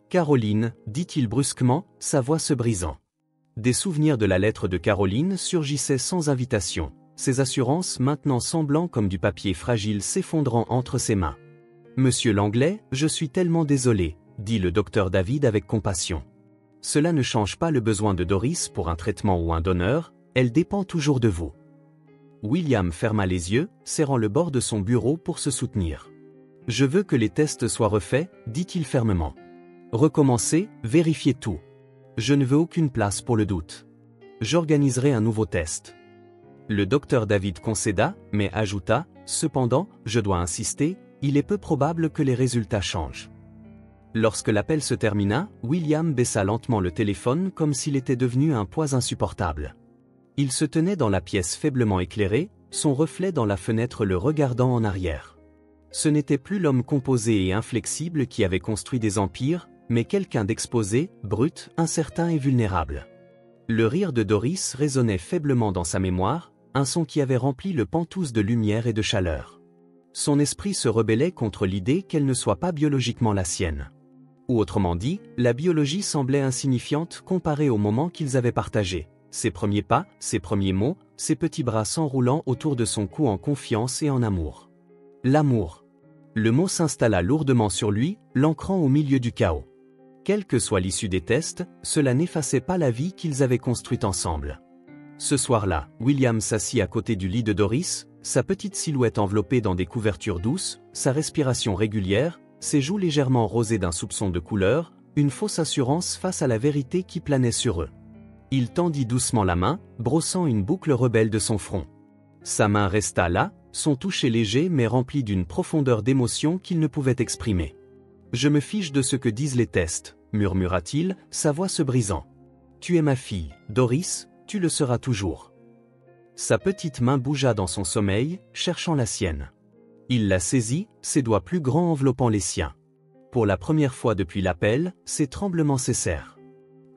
« Caroline, dit-il brusquement, sa voix se brisant. Des souvenirs de la lettre de Caroline surgissaient sans invitation, ses assurances maintenant semblant comme du papier fragile s'effondrant entre ses mains. « Monsieur Langlais, je suis tellement désolé, » dit le docteur David avec compassion. « Cela ne change pas le besoin de Doris pour un traitement ou un donneur, elle dépend toujours de vous. » William ferma les yeux, serrant le bord de son bureau pour se soutenir. « Je veux que les tests soient refaits, » dit-il fermement. « Recommencez, vérifiez tout. Je ne veux aucune place pour le doute. J'organiserai un nouveau test. » Le docteur David concéda, mais ajouta, « Cependant, je dois insister, il est peu probable que les résultats changent. » Lorsque l'appel se termina, William baissa lentement le téléphone comme s'il était devenu un poids insupportable. Il se tenait dans la pièce faiblement éclairée, son reflet dans la fenêtre le regardant en arrière. Ce n'était plus l'homme composé et inflexible qui avait construit des empires, mais quelqu'un d'exposé, brut, incertain et vulnérable. Le rire de Doris résonnait faiblement dans sa mémoire, un son qui avait rempli le Penthouse de lumière et de chaleur. Son esprit se rebellait contre l'idée qu'elle ne soit pas biologiquement la sienne. Ou autrement dit, la biologie semblait insignifiante comparée au moment qu'ils avaient partagé. Ses premiers pas, ses premiers mots, ses petits bras s'enroulant autour de son cou en confiance et en amour. L'amour. Le mot s'installa lourdement sur lui, l'ancrant au milieu du chaos. Quelle que soit l'issue des tests, cela n'effaçait pas la vie qu'ils avaient construite ensemble. Ce soir-là, William s'assit à côté du lit de Doris, sa petite silhouette enveloppée dans des couvertures douces, sa respiration régulière, ses joues légèrement rosées d'un soupçon de couleur, une fausse assurance face à la vérité qui planait sur eux. Il tendit doucement la main, brossant une boucle rebelle de son front. Sa main resta là, son toucher léger mais rempli d'une profondeur d'émotion qu'il ne pouvait exprimer. « Je me fiche de ce que disent les tests, » murmura-t-il, sa voix se brisant. « Tu es ma fille, Doris, tu le seras toujours. » Sa petite main bougea dans son sommeil, cherchant la sienne. Il la saisit, ses doigts plus grands enveloppant les siens. Pour la première fois depuis l'appel, ses tremblements cessèrent.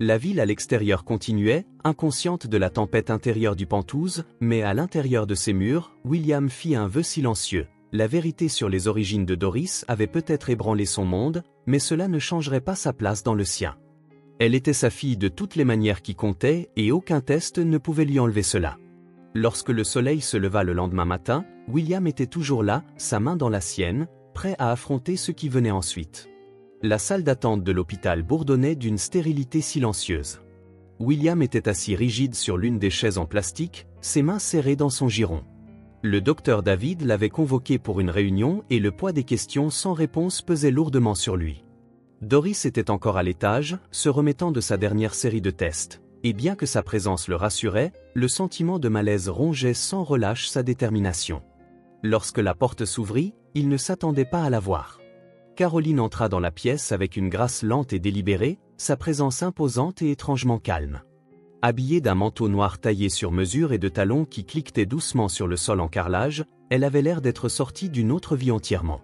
La ville à l'extérieur continuait, inconsciente de la tempête intérieure du Penthouse, mais à l'intérieur de ses murs, William fit un vœu silencieux. La vérité sur les origines de Doris avait peut-être ébranlé son monde, mais cela ne changerait pas sa place dans le sien. Elle était sa fille de toutes les manières qui comptaient et aucun test ne pouvait lui enlever cela. Lorsque le soleil se leva le lendemain matin, William était toujours là, sa main dans la sienne, prêt à affronter ce qui venait ensuite. La salle d'attente de l'hôpital bourdonnait d'une stérilité silencieuse. William était assis rigide sur l'une des chaises en plastique, ses mains serrées dans son giron. Le docteur David l'avait convoqué pour une réunion et le poids des questions sans réponse pesait lourdement sur lui. Doris était encore à l'étage, se remettant de sa dernière série de tests, et bien que sa présence le rassurait, le sentiment de malaise rongeait sans relâche sa détermination. Lorsque la porte s'ouvrit, il ne s'attendait pas à la voir. Caroline entra dans la pièce avec une grâce lente et délibérée, sa présence imposante et étrangement calme. Habillée d'un manteau noir taillé sur mesure et de talons qui cliquetaient doucement sur le sol en carrelage, elle avait l'air d'être sortie d'une autre vie entièrement.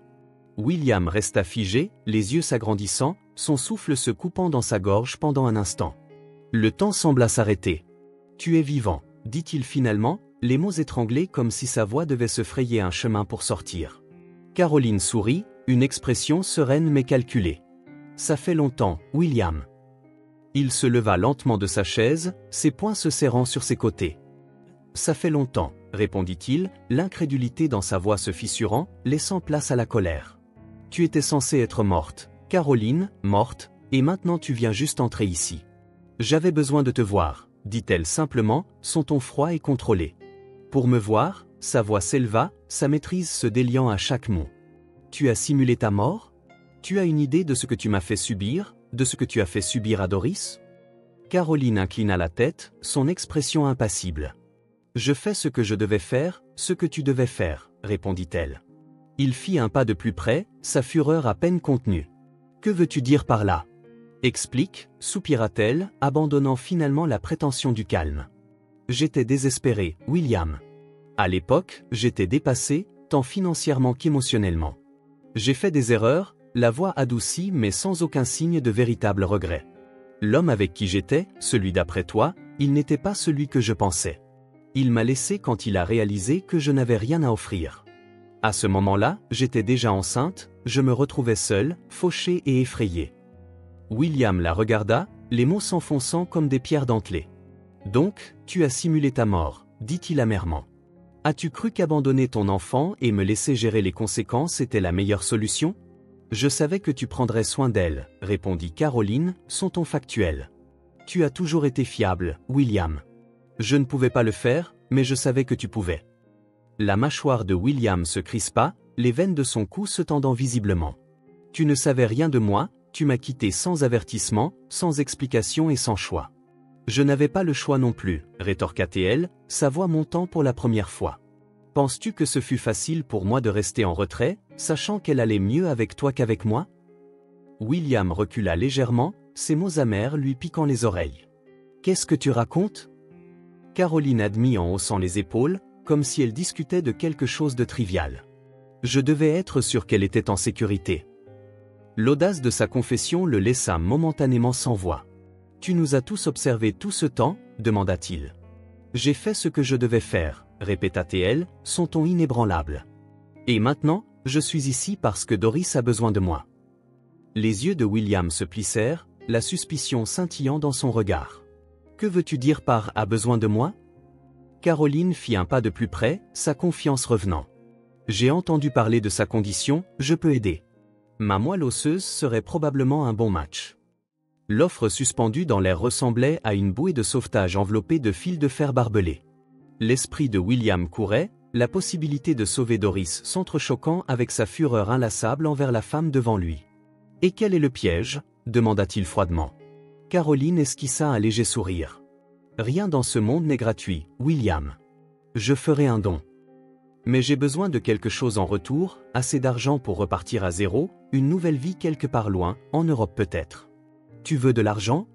William resta figé, les yeux s'agrandissant, son souffle se coupant dans sa gorge pendant un instant. Le temps sembla s'arrêter. « Tu es vivant », dit-il finalement, les mots étranglés comme si sa voix devait se frayer un chemin pour sortir. Caroline sourit, une expression sereine mais calculée. « Ça fait longtemps, William. » Il se leva lentement de sa chaise, ses poings se serrant sur ses côtés. « Ça fait longtemps, » répondit-il, l'incrédulité dans sa voix se fissurant, laissant place à la colère. « Tu étais censée être morte, Caroline, morte, et maintenant tu viens juste entrer ici. J'avais besoin de te voir, » dit-elle simplement, son ton froid et contrôlé. Pour me voir, sa voix s'éleva, sa maîtrise se déliant à chaque mot. « Tu as simulé ta mort ? Tu as une idée de ce que tu m'as fait subir ? De ce que tu as fait subir à Doris ?» Caroline inclina la tête, son expression impassible. « Je fais ce que je devais faire, ce que tu devais faire, » répondit-elle. Il fit un pas de plus près, sa fureur à peine contenue. « Que veux-tu dire par là ? » Explique, soupira-t-elle, abandonnant finalement la prétention du calme. « J'étais désespéré, William. À l'époque, j'étais dépassé, tant financièrement qu'émotionnellement. J'ai fait des erreurs, la voix adoucie mais sans aucun signe de véritable regret. L'homme avec qui j'étais, celui d'après toi, il n'était pas celui que je pensais. Il m'a laissé quand il a réalisé que je n'avais rien à offrir. À ce moment-là, j'étais déjà enceinte, je me retrouvais seule, fauchée et effrayée. William la regarda, les mots s'enfonçant comme des pierres dentelées. Donc, tu as simulé ta mort, dit-il amèrement. As-tu cru qu'abandonner ton enfant et me laisser gérer les conséquences était la meilleure solution? Je savais que tu prendrais soin d'elle, répondit Caroline, son ton factuel. Tu as toujours été fiable, William. Je ne pouvais pas le faire, mais je savais que tu pouvais. La mâchoire de William se crispa, les veines de son cou se tendant visiblement. Tu ne savais rien de moi, tu m'as quitté sans avertissement, sans explication et sans choix. Je n'avais pas le choix non plus, rétorqua-t-elle, sa voix montant pour la première fois. Penses-tu que ce fut facile pour moi de rester en retrait, sachant qu'elle allait mieux avec toi qu'avec moi? William recula légèrement, ses mots amers lui piquant les oreilles. Qu'est-ce que tu racontes? Caroline admit en haussant les épaules, comme si elle discutait de quelque chose de trivial. Je devais être sûr qu'elle était en sécurité. L'audace de sa confession le laissa momentanément sans voix. Tu nous as tous observés tout ce temps, demanda-t-il. J'ai fait ce que je devais faire, répéta-t-elle, son ton inébranlable. Et maintenant, je suis ici parce que Doris a besoin de moi. Les yeux de William se plissèrent, la suspicion scintillant dans son regard. Que veux-tu dire par « a besoin de moi » Caroline fit un pas de plus près, sa confiance revenant. J'ai entendu parler de sa condition, je peux aider. Ma moelle osseuse serait probablement un bon match. L'offre suspendue dans l'air ressemblait à une bouée de sauvetage enveloppée de fils de fer barbelés. L'esprit de William courait, la possibilité de sauver Doris s'entrechoquant avec sa fureur inlassable envers la femme devant lui. « Et quel est le piège » demanda-t-il froidement. Caroline esquissa un léger sourire. « Rien dans ce monde n'est gratuit, William. Je ferai un don. Mais j'ai besoin de quelque chose en retour, assez d'argent pour repartir à zéro, une nouvelle vie quelque part loin, en Europe peut-être. Tu veux de l'argent »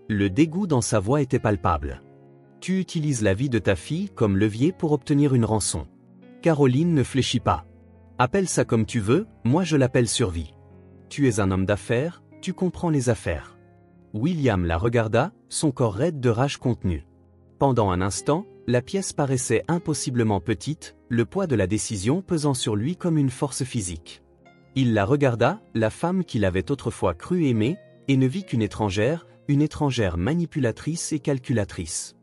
Le dégoût dans sa voix était palpable. « Tu utilises la vie de ta fille comme levier pour obtenir une rançon. » Caroline ne fléchit pas. « Appelle ça comme tu veux, moi je l'appelle survie. Tu es un homme d'affaires, tu comprends les affaires. » William la regarda, son corps raide de rage contenue. Pendant un instant, la pièce paraissait impossiblement petite, le poids de la décision pesant sur lui comme une force physique. Il la regarda, la femme qu'il avait autrefois cru aimer, et ne vit qu'une étrangère manipulatrice et calculatrice.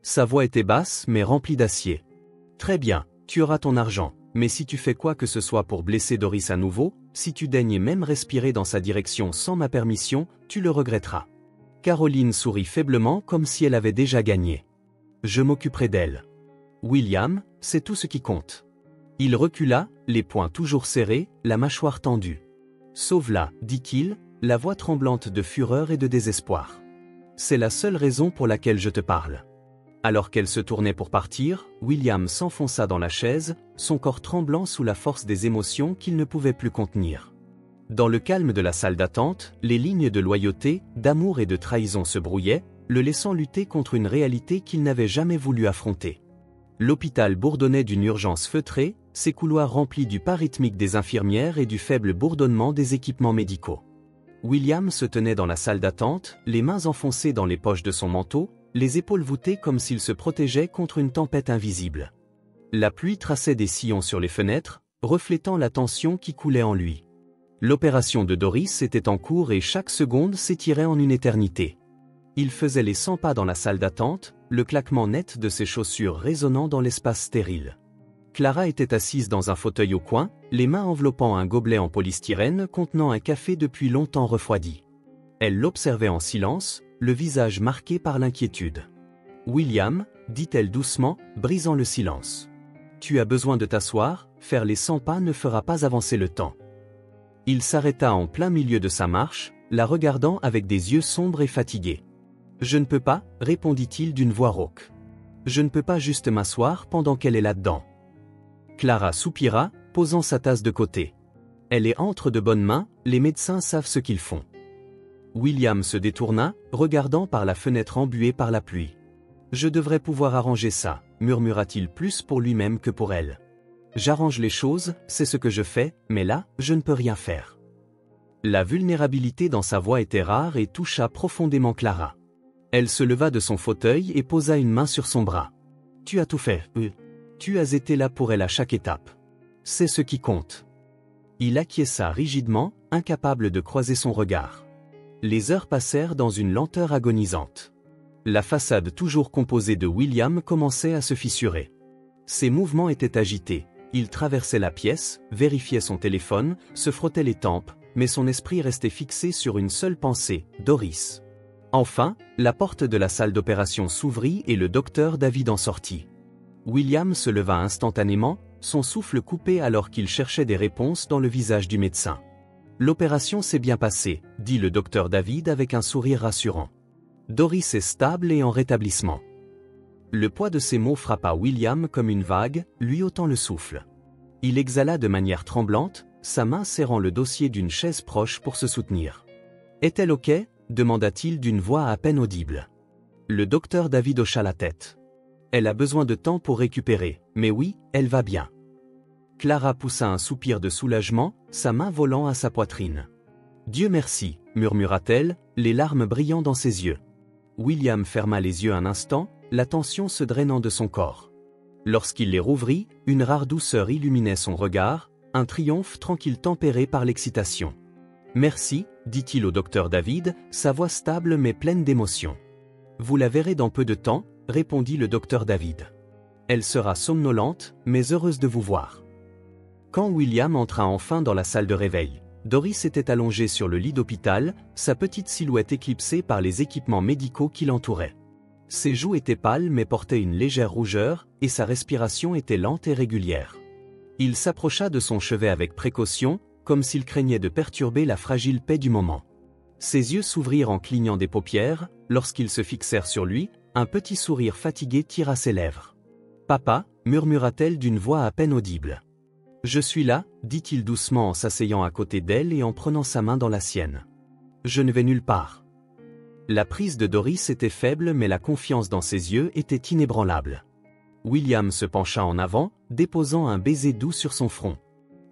Sa voix était basse mais remplie d'acier. « Très bien, tu auras ton argent, mais si tu fais quoi que ce soit pour blesser Doris à nouveau, si tu daignes même respirer dans sa direction sans ma permission, tu le regretteras. » Caroline sourit faiblement comme si elle avait déjà gagné. « Je m'occuperai d'elle. » William, c'est tout ce qui compte. Il recula, les poings toujours serrés, la mâchoire tendue. « Sauve-la, dit-il, la voix tremblante de fureur et de désespoir. C'est la seule raison pour laquelle je te parle. » Alors qu'elle se tournait pour partir, William s'enfonça dans la chaise, son corps tremblant sous la force des émotions qu'il ne pouvait plus contenir. Dans le calme de la salle d'attente, les lignes de loyauté, d'amour et de trahison se brouillaient, le laissant lutter contre une réalité qu'il n'avait jamais voulu affronter. L'hôpital bourdonnait d'une urgence feutrée, ses couloirs remplis du pas rythmique des infirmières et du faible bourdonnement des équipements médicaux. William se tenait dans la salle d'attente, les mains enfoncées dans les poches de son manteau, les épaules voûtées comme s'il se protégeait contre une tempête invisible. La pluie traçait des sillons sur les fenêtres, reflétant la tension qui coulait en lui. L'opération de Doris était en cours et chaque seconde s'étirait en une éternité. Il faisait les 100 pas dans la salle d'attente, le claquement net de ses chaussures résonnant dans l'espace stérile. Clara était assise dans un fauteuil au coin, les mains enveloppant un gobelet en polystyrène contenant un café depuis longtemps refroidi. Elle l'observait en silence, le visage marqué par l'inquiétude. « William, dit-elle doucement, brisant le silence. Tu as besoin de t'asseoir, faire les 100 pas ne fera pas avancer le temps. » Il s'arrêta en plein milieu de sa marche, la regardant avec des yeux sombres et fatigués. « Je ne peux pas, répondit-il d'une voix rauque. Je ne peux pas juste m'asseoir pendant qu'elle est là-dedans. » Clara soupira, posant sa tasse de côté. Elle est entre de bonnes mains, les médecins savent ce qu'ils font. William se détourna, regardant par la fenêtre embuée par la pluie. « Je devrais pouvoir arranger ça, » murmura-t-il plus pour lui-même que pour elle. « J'arrange les choses, c'est ce que je fais, mais là, je ne peux rien faire. » La vulnérabilité dans sa voix était rare et toucha profondément Clara. Elle se leva de son fauteuil et posa une main sur son bras. « Tu as tout fait, Tu as été là pour elle à chaque étape. C'est ce qui compte. » Il acquiesça rigidement, incapable de croiser son regard. Les heures passèrent dans une lenteur agonisante. La façade toujours composée de William commençait à se fissurer. Ses mouvements étaient agités. Il traversait la pièce, vérifiait son téléphone, se frottait les tempes, mais son esprit restait fixé sur une seule pensée, Doris. Enfin, la porte de la salle d'opération s'ouvrit et le docteur David en sortit. William se leva instantanément, son souffle coupé alors qu'il cherchait des réponses dans le visage du médecin. « L'opération s'est bien passée », dit le docteur David avec un sourire rassurant. « Doris est stable et en rétablissement. » Le poids de ces mots frappa William comme une vague, lui ôtant le souffle. Il exhala de manière tremblante, sa main serrant le dossier d'une chaise proche pour se soutenir. « Est-elle ok ?» demanda-t-il d'une voix à peine audible. Le docteur David hocha la tête. « Elle a besoin de temps pour récupérer, mais oui, elle va bien. » Clara poussa un soupir de soulagement, sa main volant à sa poitrine. « Dieu merci » murmura-t-elle, les larmes brillant dans ses yeux. William ferma les yeux un instant, la tension se drainant de son corps. Lorsqu'il les rouvrit, une rare douceur illuminait son regard, un triomphe tranquille tempéré par l'excitation. « Merci » dit-il au docteur David, sa voix stable mais pleine d'émotion. « Vous la verrez dans peu de temps » répondit le docteur David. « Elle sera somnolente, mais heureuse de vous voir. » Quand William entra enfin dans la salle de réveil, Doris était allongée sur le lit d'hôpital, sa petite silhouette éclipsée par les équipements médicaux qui l'entouraient. Ses joues étaient pâles mais portaient une légère rougeur, et sa respiration était lente et régulière. Il s'approcha de son chevet avec précaution, comme s'il craignait de perturber la fragile paix du moment. Ses yeux s'ouvrirent en clignant des paupières, lorsqu'ils se fixèrent sur lui, un petit sourire fatigué tira ses lèvres. « Papa » murmura-t-elle d'une voix à peine audible. « Je suis là » dit-il doucement en s'asseyant à côté d'elle et en prenant sa main dans la sienne. « Je ne vais nulle part. » La prise de Doris était faible mais la confiance dans ses yeux était inébranlable. William se pencha en avant, déposant un baiser doux sur son front.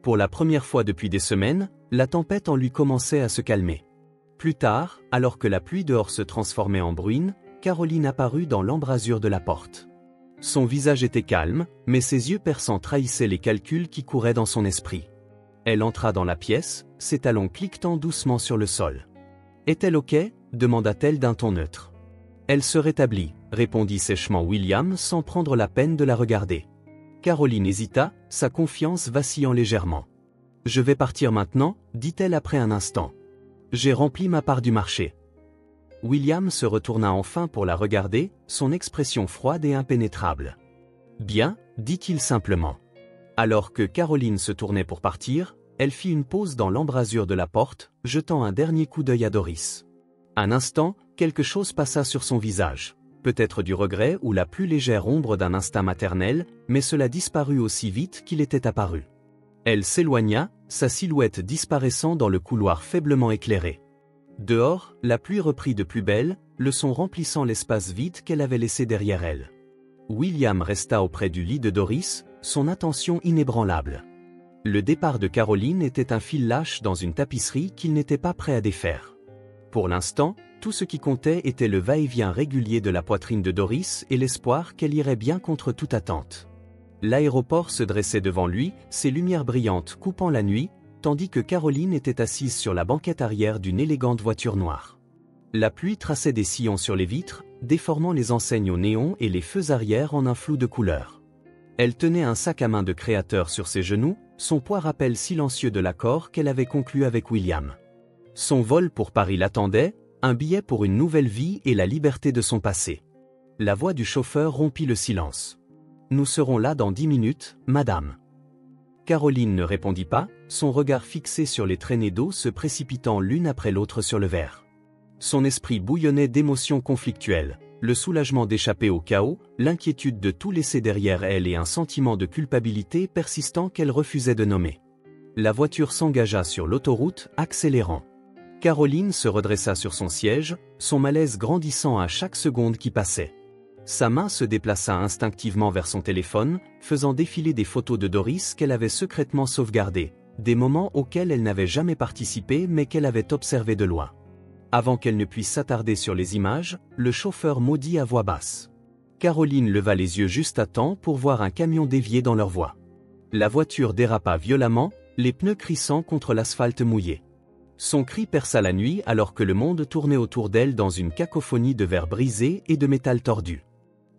Pour la première fois depuis des semaines, la tempête en lui commençait à se calmer. Plus tard, alors que la pluie dehors se transformait en bruine, Caroline apparut dans l'embrasure de la porte. Son visage était calme, mais ses yeux perçants trahissaient les calculs qui couraient dans son esprit. Elle entra dans la pièce, ses talons cliquetant doucement sur le sol. « Est-elle ok » demanda-t-elle d'un ton neutre. « Elle se rétablit » répondit sèchement William sans prendre la peine de la regarder. Caroline hésita, sa confiance vacillant légèrement. « Je vais partir maintenant » dit-elle après un instant. « J'ai rempli ma part du marché. » William se retourna enfin pour la regarder, son expression froide et impénétrable. « Bien » dit-il simplement. Alors que Caroline se tournait pour partir, elle fit une pause dans l'embrasure de la porte, jetant un dernier coup d'œil à Doris. Un instant, quelque chose passa sur son visage. Peut-être du regret ou la plus légère ombre d'un instinct maternel, mais cela disparut aussi vite qu'il était apparu. Elle s'éloigna, sa silhouette disparaissant dans le couloir faiblement éclairé. Dehors, la pluie reprit de plus belle, le son remplissant l'espace vide qu'elle avait laissé derrière elle. William resta auprès du lit de Doris, son attention inébranlable. Le départ de Caroline était un fil lâche dans une tapisserie qu'il n'était pas prêt à défaire. Pour l'instant, tout ce qui comptait était le va-et-vient régulier de la poitrine de Doris et l'espoir qu'elle irait bien contre toute attente. L'aéroport se dressait devant lui, ses lumières brillantes coupant la nuit, tandis que Caroline était assise sur la banquette arrière d'une élégante voiture noire. La pluie traçait des sillons sur les vitres, déformant les enseignes au néon et les feux arrière en un flou de couleurs. Elle tenait un sac à main de créateur sur ses genoux, son poids rappel silencieux de l'accord qu'elle avait conclu avec William. Son vol pour Paris l'attendait, un billet pour une nouvelle vie et la liberté de son passé. La voix du chauffeur rompit le silence. « Nous serons là dans 10 minutes, madame. » Caroline ne répondit pas, son regard fixé sur les traînées d'eau se précipitant l'une après l'autre sur le verre. Son esprit bouillonnait d'émotions conflictuelles, le soulagement d'échapper au chaos, l'inquiétude de tout laisser derrière elle et un sentiment de culpabilité persistant qu'elle refusait de nommer. La voiture s'engagea sur l'autoroute, accélérant. Caroline se redressa sur son siège, son malaise grandissant à chaque seconde qui passait. Sa main se déplaça instinctivement vers son téléphone, faisant défiler des photos de Doris qu'elle avait secrètement sauvegardées, des moments auxquels elle n'avait jamais participé mais qu'elle avait observés de loin. Avant qu'elle ne puisse s'attarder sur les images, le chauffeur maudit à voix basse. Caroline leva les yeux juste à temps pour voir un camion dévier dans leur voie. La voiture dérapa violemment, les pneus crissant contre l'asphalte mouillé. Son cri perça la nuit alors que le monde tournait autour d'elle dans une cacophonie de verres brisés et de métal tordu.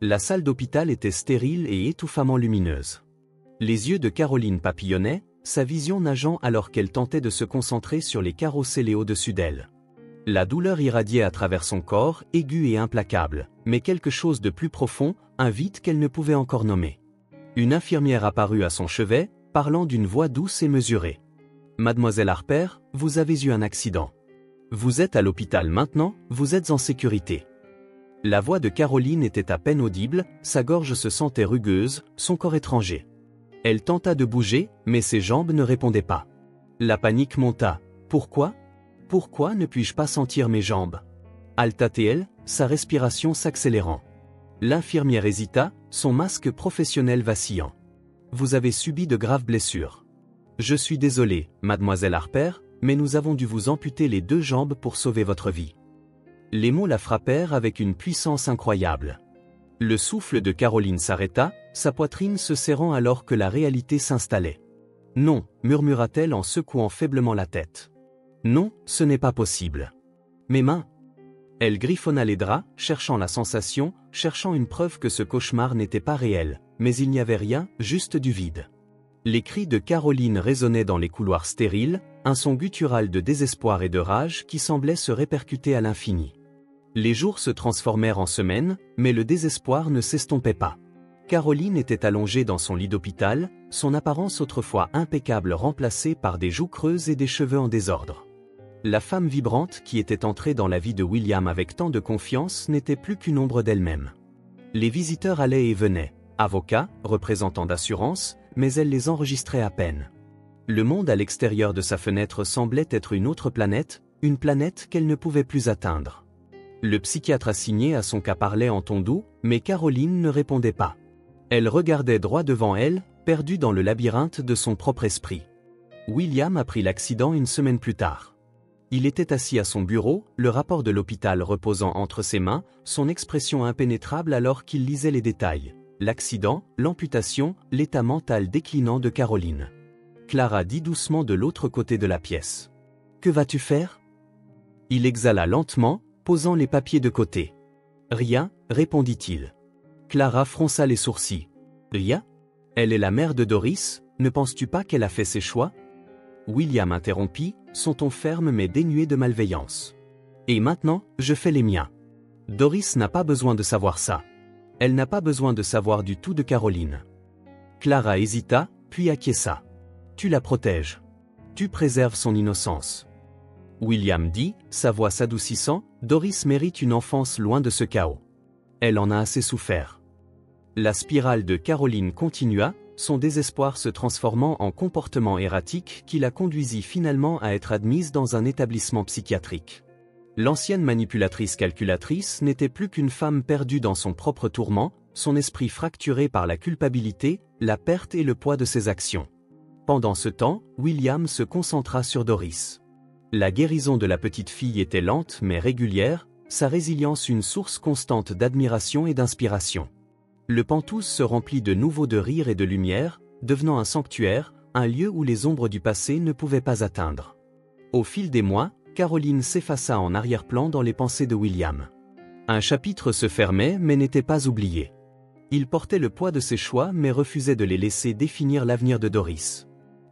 La salle d'hôpital était stérile et étouffamment lumineuse. Les yeux de Caroline papillonnaient, sa vision nageant alors qu'elle tentait de se concentrer sur les carreaux scellés au-dessus d'elle. La douleur irradiait à travers son corps, aiguë et implacable, mais quelque chose de plus profond, un vide qu'elle ne pouvait encore nommer. Une infirmière apparut à son chevet, parlant d'une voix douce et mesurée. « Mademoiselle Harper, vous avez eu un accident. Vous êtes à l'hôpital maintenant, vous êtes en sécurité. » La voix de Caroline était à peine audible, sa gorge se sentait rugueuse, son corps étranger. Elle tenta de bouger, mais ses jambes ne répondaient pas. La panique monta. Pourquoi ? Pourquoi ne puis-je pas sentir mes jambes ? Halta-t-elle, sa respiration s'accélérant. L'infirmière hésita, son masque professionnel vacillant. Vous avez subi de graves blessures. Je suis désolé, mademoiselle Harper, mais nous avons dû vous amputer les 2 jambes pour sauver votre vie. Les mots la frappèrent avec une puissance incroyable. Le souffle de Caroline s'arrêta, sa poitrine se serrant alors que la réalité s'installait. Non, murmura-t-elle en secouant faiblement la tête. Non, ce n'est pas possible. Mes mains. Elle griffonna les draps, cherchant la sensation, cherchant une preuve que ce cauchemar n'était pas réel, mais il n'y avait rien, juste du vide. Les cris de Caroline résonnaient dans les couloirs stériles, un son guttural de désespoir et de rage qui semblait se répercuter à l'infini. Les jours se transformèrent en semaines, mais le désespoir ne s'estompait pas. Caroline était allongée dans son lit d'hôpital, son apparence autrefois impeccable remplacée par des joues creuses et des cheveux en désordre. La femme vibrante qui était entrée dans la vie de William avec tant de confiance n'était plus qu'une ombre d'elle-même. Les visiteurs allaient et venaient, avocats, représentants d'assurance, mais elle les enregistrait à peine. Le monde à l'extérieur de sa fenêtre semblait être une autre planète, une planète qu'elle ne pouvait plus atteindre. Le psychiatre assigné à son cas parlait en ton doux, mais Caroline ne répondait pas. Elle regardait droit devant elle, perdue dans le labyrinthe de son propre esprit. William apprit l'accident une semaine plus tard. Il était assis à son bureau, le rapport de l'hôpital reposant entre ses mains, son expression impénétrable alors qu'il lisait les détails. L'accident, l'amputation, l'état mental déclinant de Caroline. Clara dit doucement de l'autre côté de la pièce. « Que vas-tu faire » Il exhala lentement, posant les papiers de côté. « Rien, répondit-il. » Clara fronça les sourcils. « Rien ? Elle est la mère de Doris, ne penses-tu pas qu'elle a fait ses choix ?» William interrompit, son ton ferme mais dénué de malveillance. « Et maintenant, je fais les miens. Doris n'a pas besoin de savoir ça. Elle n'a pas besoin de savoir du tout de Caroline. » Clara hésita, puis acquiesça. « Tu la protèges. Tu préserves son innocence. » William dit, sa voix s'adoucissant, « Doris mérite une enfance loin de ce chaos. Elle en a assez souffert. » La spirale de Caroline continua, son désespoir se transformant en comportement erratique qui la conduisit finalement à être admise dans un établissement psychiatrique. L'ancienne manipulatrice calculatrice n'était plus qu'une femme perdue dans son propre tourment, son esprit fracturé par la culpabilité, la perte et le poids de ses actions. Pendant ce temps, William se concentra sur Doris. La guérison de la petite fille était lente mais régulière, sa résilience une source constante d'admiration et d'inspiration. Le Penthouse se remplit de nouveau de rire et de lumière, devenant un sanctuaire, un lieu où les ombres du passé ne pouvaient pas atteindre. Au fil des mois, Caroline s'effaça en arrière-plan dans les pensées de William. Un chapitre se fermait mais n'était pas oublié. Il portait le poids de ses choix mais refusait de les laisser définir l'avenir de Doris.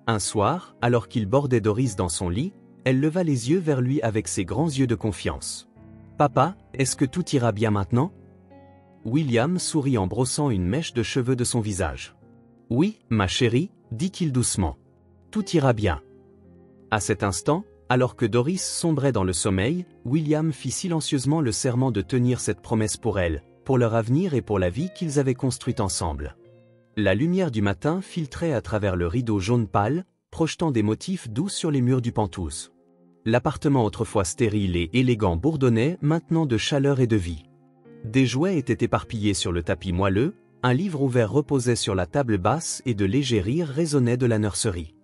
Un soir, alors qu'il bordait Doris dans son lit, elle leva les yeux vers lui avec ses grands yeux de confiance. « Papa, est-ce que tout ira bien maintenant ?» William sourit en brossant une mèche de cheveux de son visage. « Oui, ma chérie, » dit-il doucement. « Tout ira bien. » À cet instant, alors que Doris sombrait dans le sommeil, William fit silencieusement le serment de tenir cette promesse pour elle, pour leur avenir et pour la vie qu'ils avaient construite ensemble. La lumière du matin filtrait à travers le rideau jaune pâle, projetant des motifs doux sur les murs du Penthouse. L'appartement autrefois stérile et élégant bourdonnait maintenant de chaleur et de vie. Des jouets étaient éparpillés sur le tapis moelleux, un livre ouvert reposait sur la table basse et de légers rires résonnaient de la nurserie.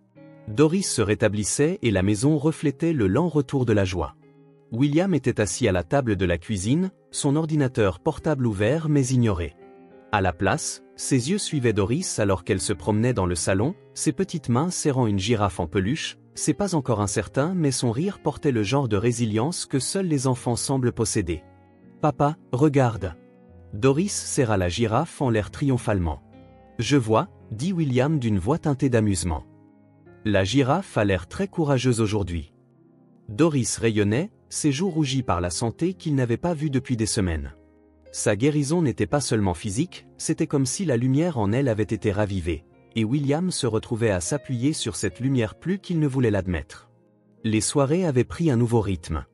Doris se rétablissait et la maison reflétait le lent retour de la joie. William était assis à la table de la cuisine, son ordinateur portable ouvert mais ignoré. À la place, ses yeux suivaient Doris alors qu'elle se promenait dans le salon, ses petites mains serrant une girafe en peluche. C'est pas encore incertain mais son rire portait le genre de résilience que seuls les enfants semblent posséder. « Papa, regarde !» Doris serra la girafe en l'air triomphalement. « Je vois », dit William d'une voix teintée d'amusement. La girafe a l'air très courageuse aujourd'hui. Doris rayonnait, ses joues rougies par la santé qu'il n'avait pas vue depuis des semaines. Sa guérison n'était pas seulement physique, c'était comme si la lumière en elle avait été ravivée, et William se retrouvait à s'appuyer sur cette lumière plus qu'il ne voulait l'admettre. Les soirées avaient pris un nouveau rythme.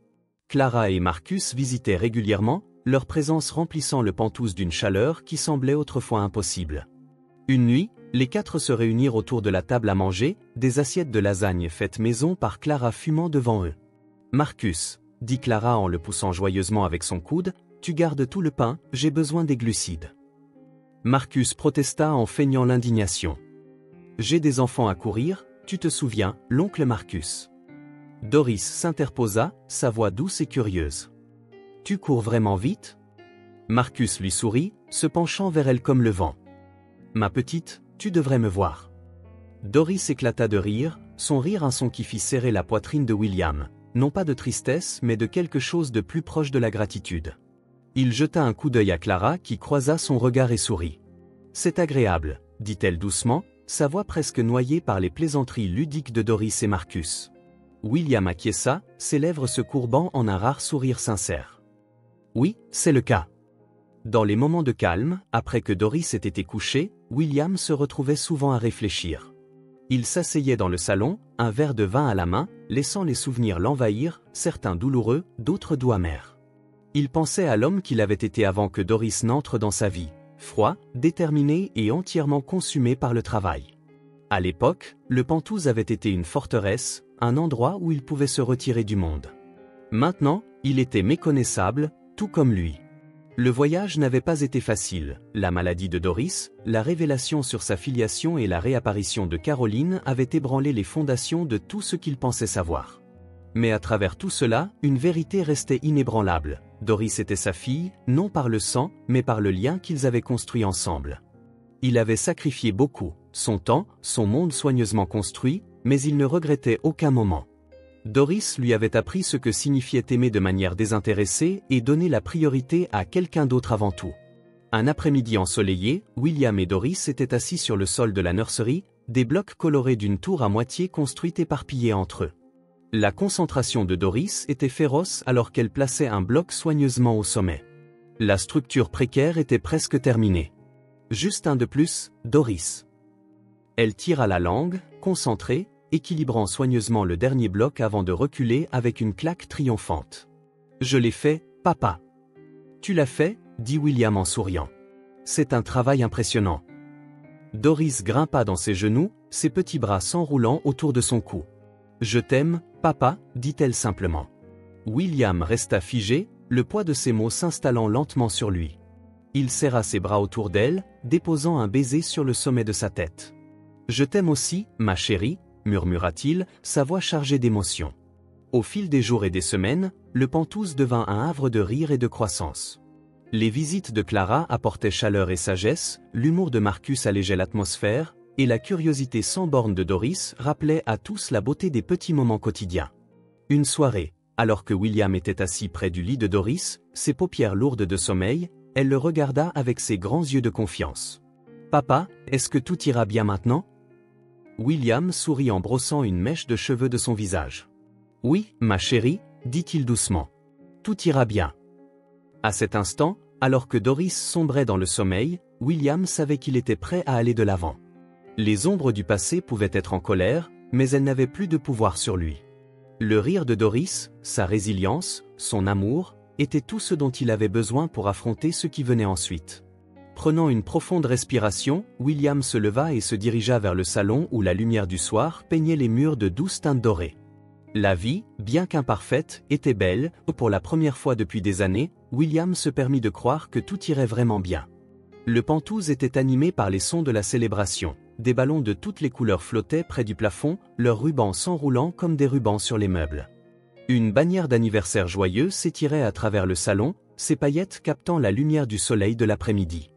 Clara et Marcus visitaient régulièrement, leur présence remplissant le Penthouse d'une chaleur qui semblait autrefois impossible. Une nuit, les quatre se réunirent autour de la table à manger, des assiettes de lasagne faites maison par Clara fumant devant eux. « Marcus, » dit Clara en le poussant joyeusement avec son coude, « tu gardes tout le pain, j'ai besoin des glucides. » Marcus protesta en feignant l'indignation. « J'ai des enfants à courir, tu te souviens, l'oncle Marcus. » Doris s'interposa, sa voix douce et curieuse. « Tu cours vraiment vite ?» Marcus lui sourit, se penchant vers elle comme le vent. « Ma petite, tu devrais me voir. » Doris éclata de rire, son rire un son qui fit serrer la poitrine de William, non pas de tristesse mais de quelque chose de plus proche de la gratitude. Il jeta un coup d'œil à Clara qui croisa son regard et sourit. « C'est agréable, » dit-elle doucement, sa voix presque noyée par les plaisanteries ludiques de Doris et Marcus. William acquiesça, ses lèvres se courbant en un rare sourire sincère. « Oui, c'est le cas. » Dans les moments de calme, après que Doris ait été couchée, William se retrouvait souvent à réfléchir. Il s'asseyait dans le salon, un verre de vin à la main, laissant les souvenirs l'envahir, certains douloureux, d'autres doux amers. Il pensait à l'homme qu'il avait été avant que Doris n'entre dans sa vie, froid, déterminé et entièrement consumé par le travail. À l'époque, le Penthouse avait été une forteresse, un endroit où il pouvait se retirer du monde. Maintenant, il était méconnaissable, tout comme lui. Le voyage n'avait pas été facile, la maladie de Doris, la révélation sur sa filiation et la réapparition de Caroline avaient ébranlé les fondations de tout ce qu'il pensait savoir. Mais à travers tout cela, une vérité restait inébranlable. Doris était sa fille, non par le sang, mais par le lien qu'ils avaient construit ensemble. Il avait sacrifié beaucoup, son temps, son monde soigneusement construit, mais il ne regrettait aucun moment. Doris lui avait appris ce que signifiait aimer de manière désintéressée et donner la priorité à quelqu'un d'autre avant tout. Un après-midi ensoleillé, William et Doris étaient assis sur le sol de la nurserie, des blocs colorés d'une tour à moitié construite éparpillés entre eux. La concentration de Doris était féroce alors qu'elle plaçait un bloc soigneusement au sommet. La structure précaire était presque terminée. Juste un de plus, Doris. Elle tira la langue, concentrée, équilibrant soigneusement le dernier bloc avant de reculer avec une claque triomphante. « Je l'ai fait, papa. »« Tu l'as fait ?» dit William en souriant. « C'est un travail impressionnant. » Doris grimpa dans ses genoux, ses petits bras s'enroulant autour de son cou. « Je t'aime, papa, » dit-elle simplement. William resta figé, le poids de ses mots s'installant lentement sur lui. Il serra ses bras autour d'elle, déposant un baiser sur le sommet de sa tête. « Je t'aime aussi, ma chérie, » murmura-t-il, sa voix chargée d'émotion. Au fil des jours et des semaines, le Penthouse devint un havre de rire et de croissance. Les visites de Clara apportaient chaleur et sagesse, l'humour de Marcus allégeait l'atmosphère, et la curiosité sans borne de Doris rappelait à tous la beauté des petits moments quotidiens. Une soirée, alors que William était assis près du lit de Doris, ses paupières lourdes de sommeil, elle le regarda avec ses grands yeux de confiance. « Papa, est-ce que tout ira bien maintenant ?» William sourit en brossant une mèche de cheveux de son visage. « Oui, ma chérie, » dit-il doucement. « Tout ira bien. » À cet instant, alors que Doris sombrait dans le sommeil, William savait qu'il était prêt à aller de l'avant. Les ombres du passé pouvaient être en colère, mais elles n'avaient plus de pouvoir sur lui. Le rire de Doris, sa résilience, son amour, étaient tout ce dont il avait besoin pour affronter ce qui venait ensuite. Prenant une profonde respiration, William se leva et se dirigea vers le salon où la lumière du soir peignait les murs de douces teintes dorées. La vie, bien qu'imparfaite, était belle. Pour la première fois depuis des années, William se permit de croire que tout irait vraiment bien. Le Penthouse était animé par les sons de la célébration. des ballons de toutes les couleurs flottaient près du plafond, leurs rubans s'enroulant comme des rubans sur les meubles. Une bannière d'anniversaire joyeux s'étirait à travers le salon, ses paillettes captant la lumière du soleil de l'après-midi.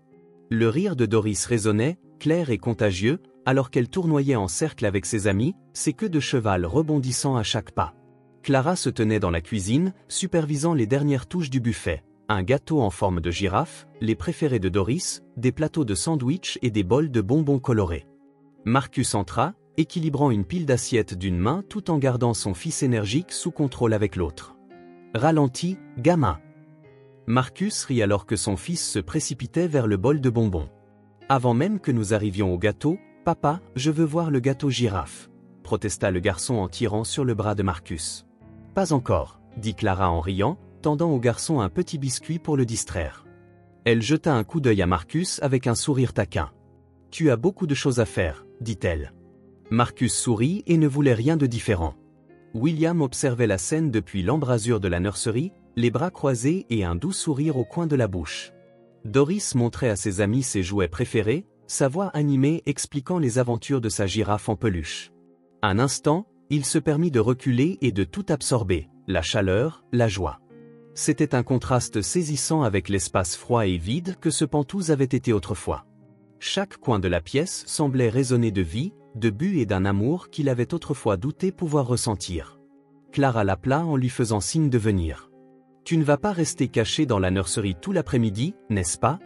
Le rire de Doris résonnait, clair et contagieux, alors qu'elle tournoyait en cercle avec ses amis, ses queues de cheval rebondissant à chaque pas. Clara se tenait dans la cuisine, supervisant les dernières touches du buffet. Un gâteau en forme de girafe, les préférés de Doris, des plateaux de sandwich et des bols de bonbons colorés. Marcus entra, équilibrant une pile d'assiettes d'une main tout en gardant son fils énergique sous contrôle avec l'autre. « Ralentis, gamin !» Marcus rit alors que son fils se précipitait vers le bol de bonbons. « Avant même que nous arrivions au gâteau, papa, je veux voir le gâteau girafe !» protesta le garçon en tirant sur le bras de Marcus. « Pas encore !» dit Clara en riant, tendant au garçon un petit biscuit pour le distraire. Elle jeta un coup d'œil à Marcus avec un sourire taquin. « Tu as beaucoup de choses à faire, dit-elle. » Marcus sourit et ne voulait rien de différent. William observait la scène depuis l'embrasure de la nurserie, les bras croisés et un doux sourire au coin de la bouche. Doris montrait à ses amis ses jouets préférés, sa voix animée expliquant les aventures de sa girafe en peluche. Un instant, il se permit de reculer et de tout absorber, la chaleur, la joie. C'était un contraste saisissant avec l'espace froid et vide que ce Penthouse avait été autrefois. Chaque coin de la pièce semblait résonner de vie, de but et d'un amour qu'il avait autrefois douté pouvoir ressentir. Clara l'appela en lui faisant signe de venir. « Tu ne vas pas rester caché dans la nurserie tout l'après-midi, n'est-ce pas?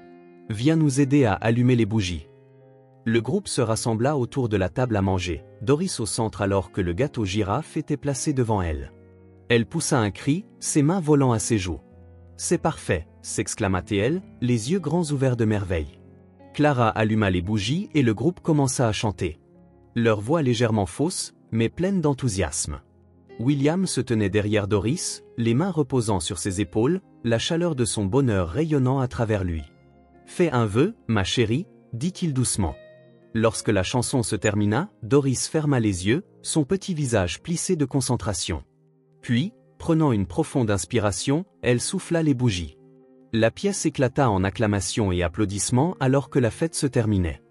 Viens nous aider à allumer les bougies. » Le groupe se rassembla autour de la table à manger, Doris au centre alors que le gâteau girafe était placé devant elle. Elle poussa un cri, ses mains volant à ses joues. « C'est parfait !» s'exclama-t-elle, les yeux grands ouverts de merveille. Clara alluma les bougies et le groupe commença à chanter. Leur voix légèrement fausse, mais pleine d'enthousiasme. William se tenait derrière Doris, les mains reposant sur ses épaules, la chaleur de son bonheur rayonnant à travers lui. « Fais un vœu, ma chérie, dit-il doucement. Lorsque la chanson se termina, Doris ferma les yeux, son petit visage plissé de concentration. Puis, prenant une profonde inspiration, elle souffla les bougies. La pièce éclata en acclamations et applaudissements alors que la fête se terminait.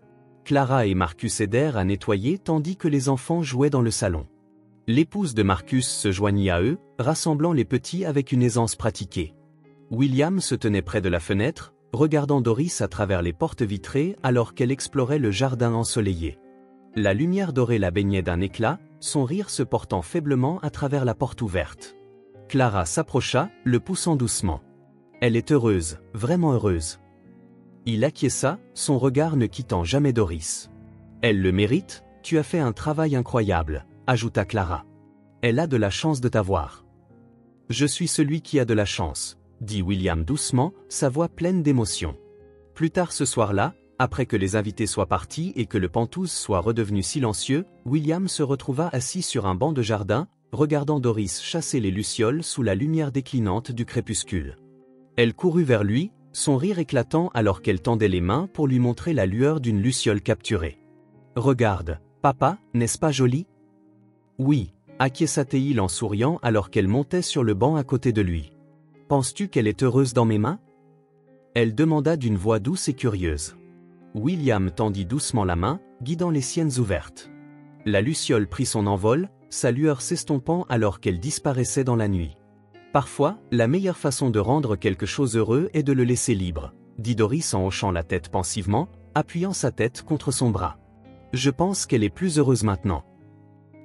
Clara et Marcus aidèrent à nettoyer tandis que les enfants jouaient dans le salon. L'épouse de Marcus se joignit à eux, rassemblant les petits avec une aisance pratiquée. William se tenait près de la fenêtre, regardant Doris à travers les portes vitrées alors qu'elle explorait le jardin ensoleillé. La lumière dorée la baignait d'un éclat, son rire se portant faiblement à travers la porte ouverte. Clara s'approcha, le poussant doucement. « Elle est heureuse, vraiment heureuse. » Il acquiesça, son regard ne quittant jamais Doris. « Elle le mérite, tu as fait un travail incroyable, » ajouta Clara. « Elle a de la chance de t'avoir. »« Je suis celui qui a de la chance, » dit William doucement, sa voix pleine d'émotion. Plus tard ce soir-là, après que les invités soient partis et que le Penthouse soit redevenu silencieux, William se retrouva assis sur un banc de jardin, regardant Doris chasser les lucioles sous la lumière déclinante du crépuscule. Elle courut vers lui, son rire éclatant alors qu'elle tendait les mains pour lui montrer la lueur d'une luciole capturée. « Regarde, papa, n'est-ce pas joli ?»« Oui, » acquiesça-t-il en souriant alors qu'elle montait sur le banc à côté de lui. « Penses-tu qu'elle est heureuse dans mes mains ?» Elle demanda d'une voix douce et curieuse. William tendit doucement la main, guidant les siennes ouvertes. La luciole prit son envol, sa lueur s'estompant alors qu'elle disparaissait dans la nuit. Parfois, la meilleure façon de rendre quelque chose heureux est de le laisser libre, dit Doris en hochant la tête pensivement, appuyant sa tête contre son bras. Je pense qu'elle est plus heureuse maintenant.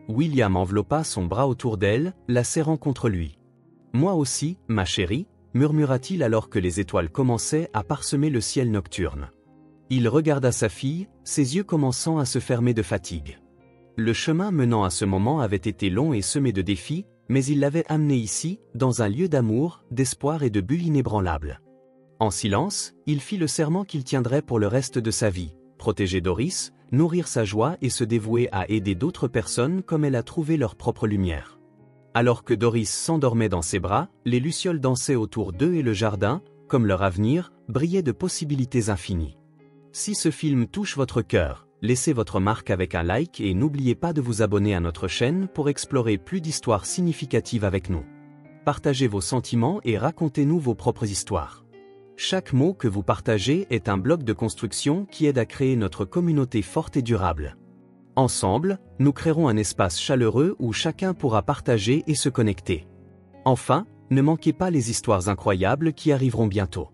William enveloppa son bras autour d'elle, la serrant contre lui. Moi aussi, ma chérie, murmura-t-il alors que les étoiles commençaient à parsemer le ciel nocturne. Il regarda sa fille, ses yeux commençant à se fermer de fatigue. Le chemin menant à ce moment avait été long et semé de défis, mais il l'avait amenée ici, dans un lieu d'amour, d'espoir et de bulle inébranlable. En silence, il fit le serment qu'il tiendrait pour le reste de sa vie, protéger Doris, nourrir sa joie et se dévouer à aider d'autres personnes comme elle a trouvé leur propre lumière. Alors que Doris s'endormait dans ses bras, les lucioles dansaient autour d'eux et le jardin, comme leur avenir, brillait de possibilités infinies. Si ce film touche votre cœur, laissez votre marque avec un like et n'oubliez pas de vous abonner à notre chaîne pour explorer plus d'histoires significatives avec nous. Partagez vos sentiments et racontez-nous vos propres histoires. Chaque mot que vous partagez est un bloc de construction qui aide à créer notre communauté forte et durable. Ensemble, nous créerons un espace chaleureux où chacun pourra partager et se connecter. Enfin, ne manquez pas les histoires incroyables qui arriveront bientôt.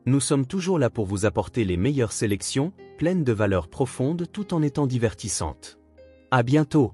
Nous sommes toujours là pour vous apporter les meilleures sélections, pleines de valeurs profondes tout en étant divertissantes. À bientôt!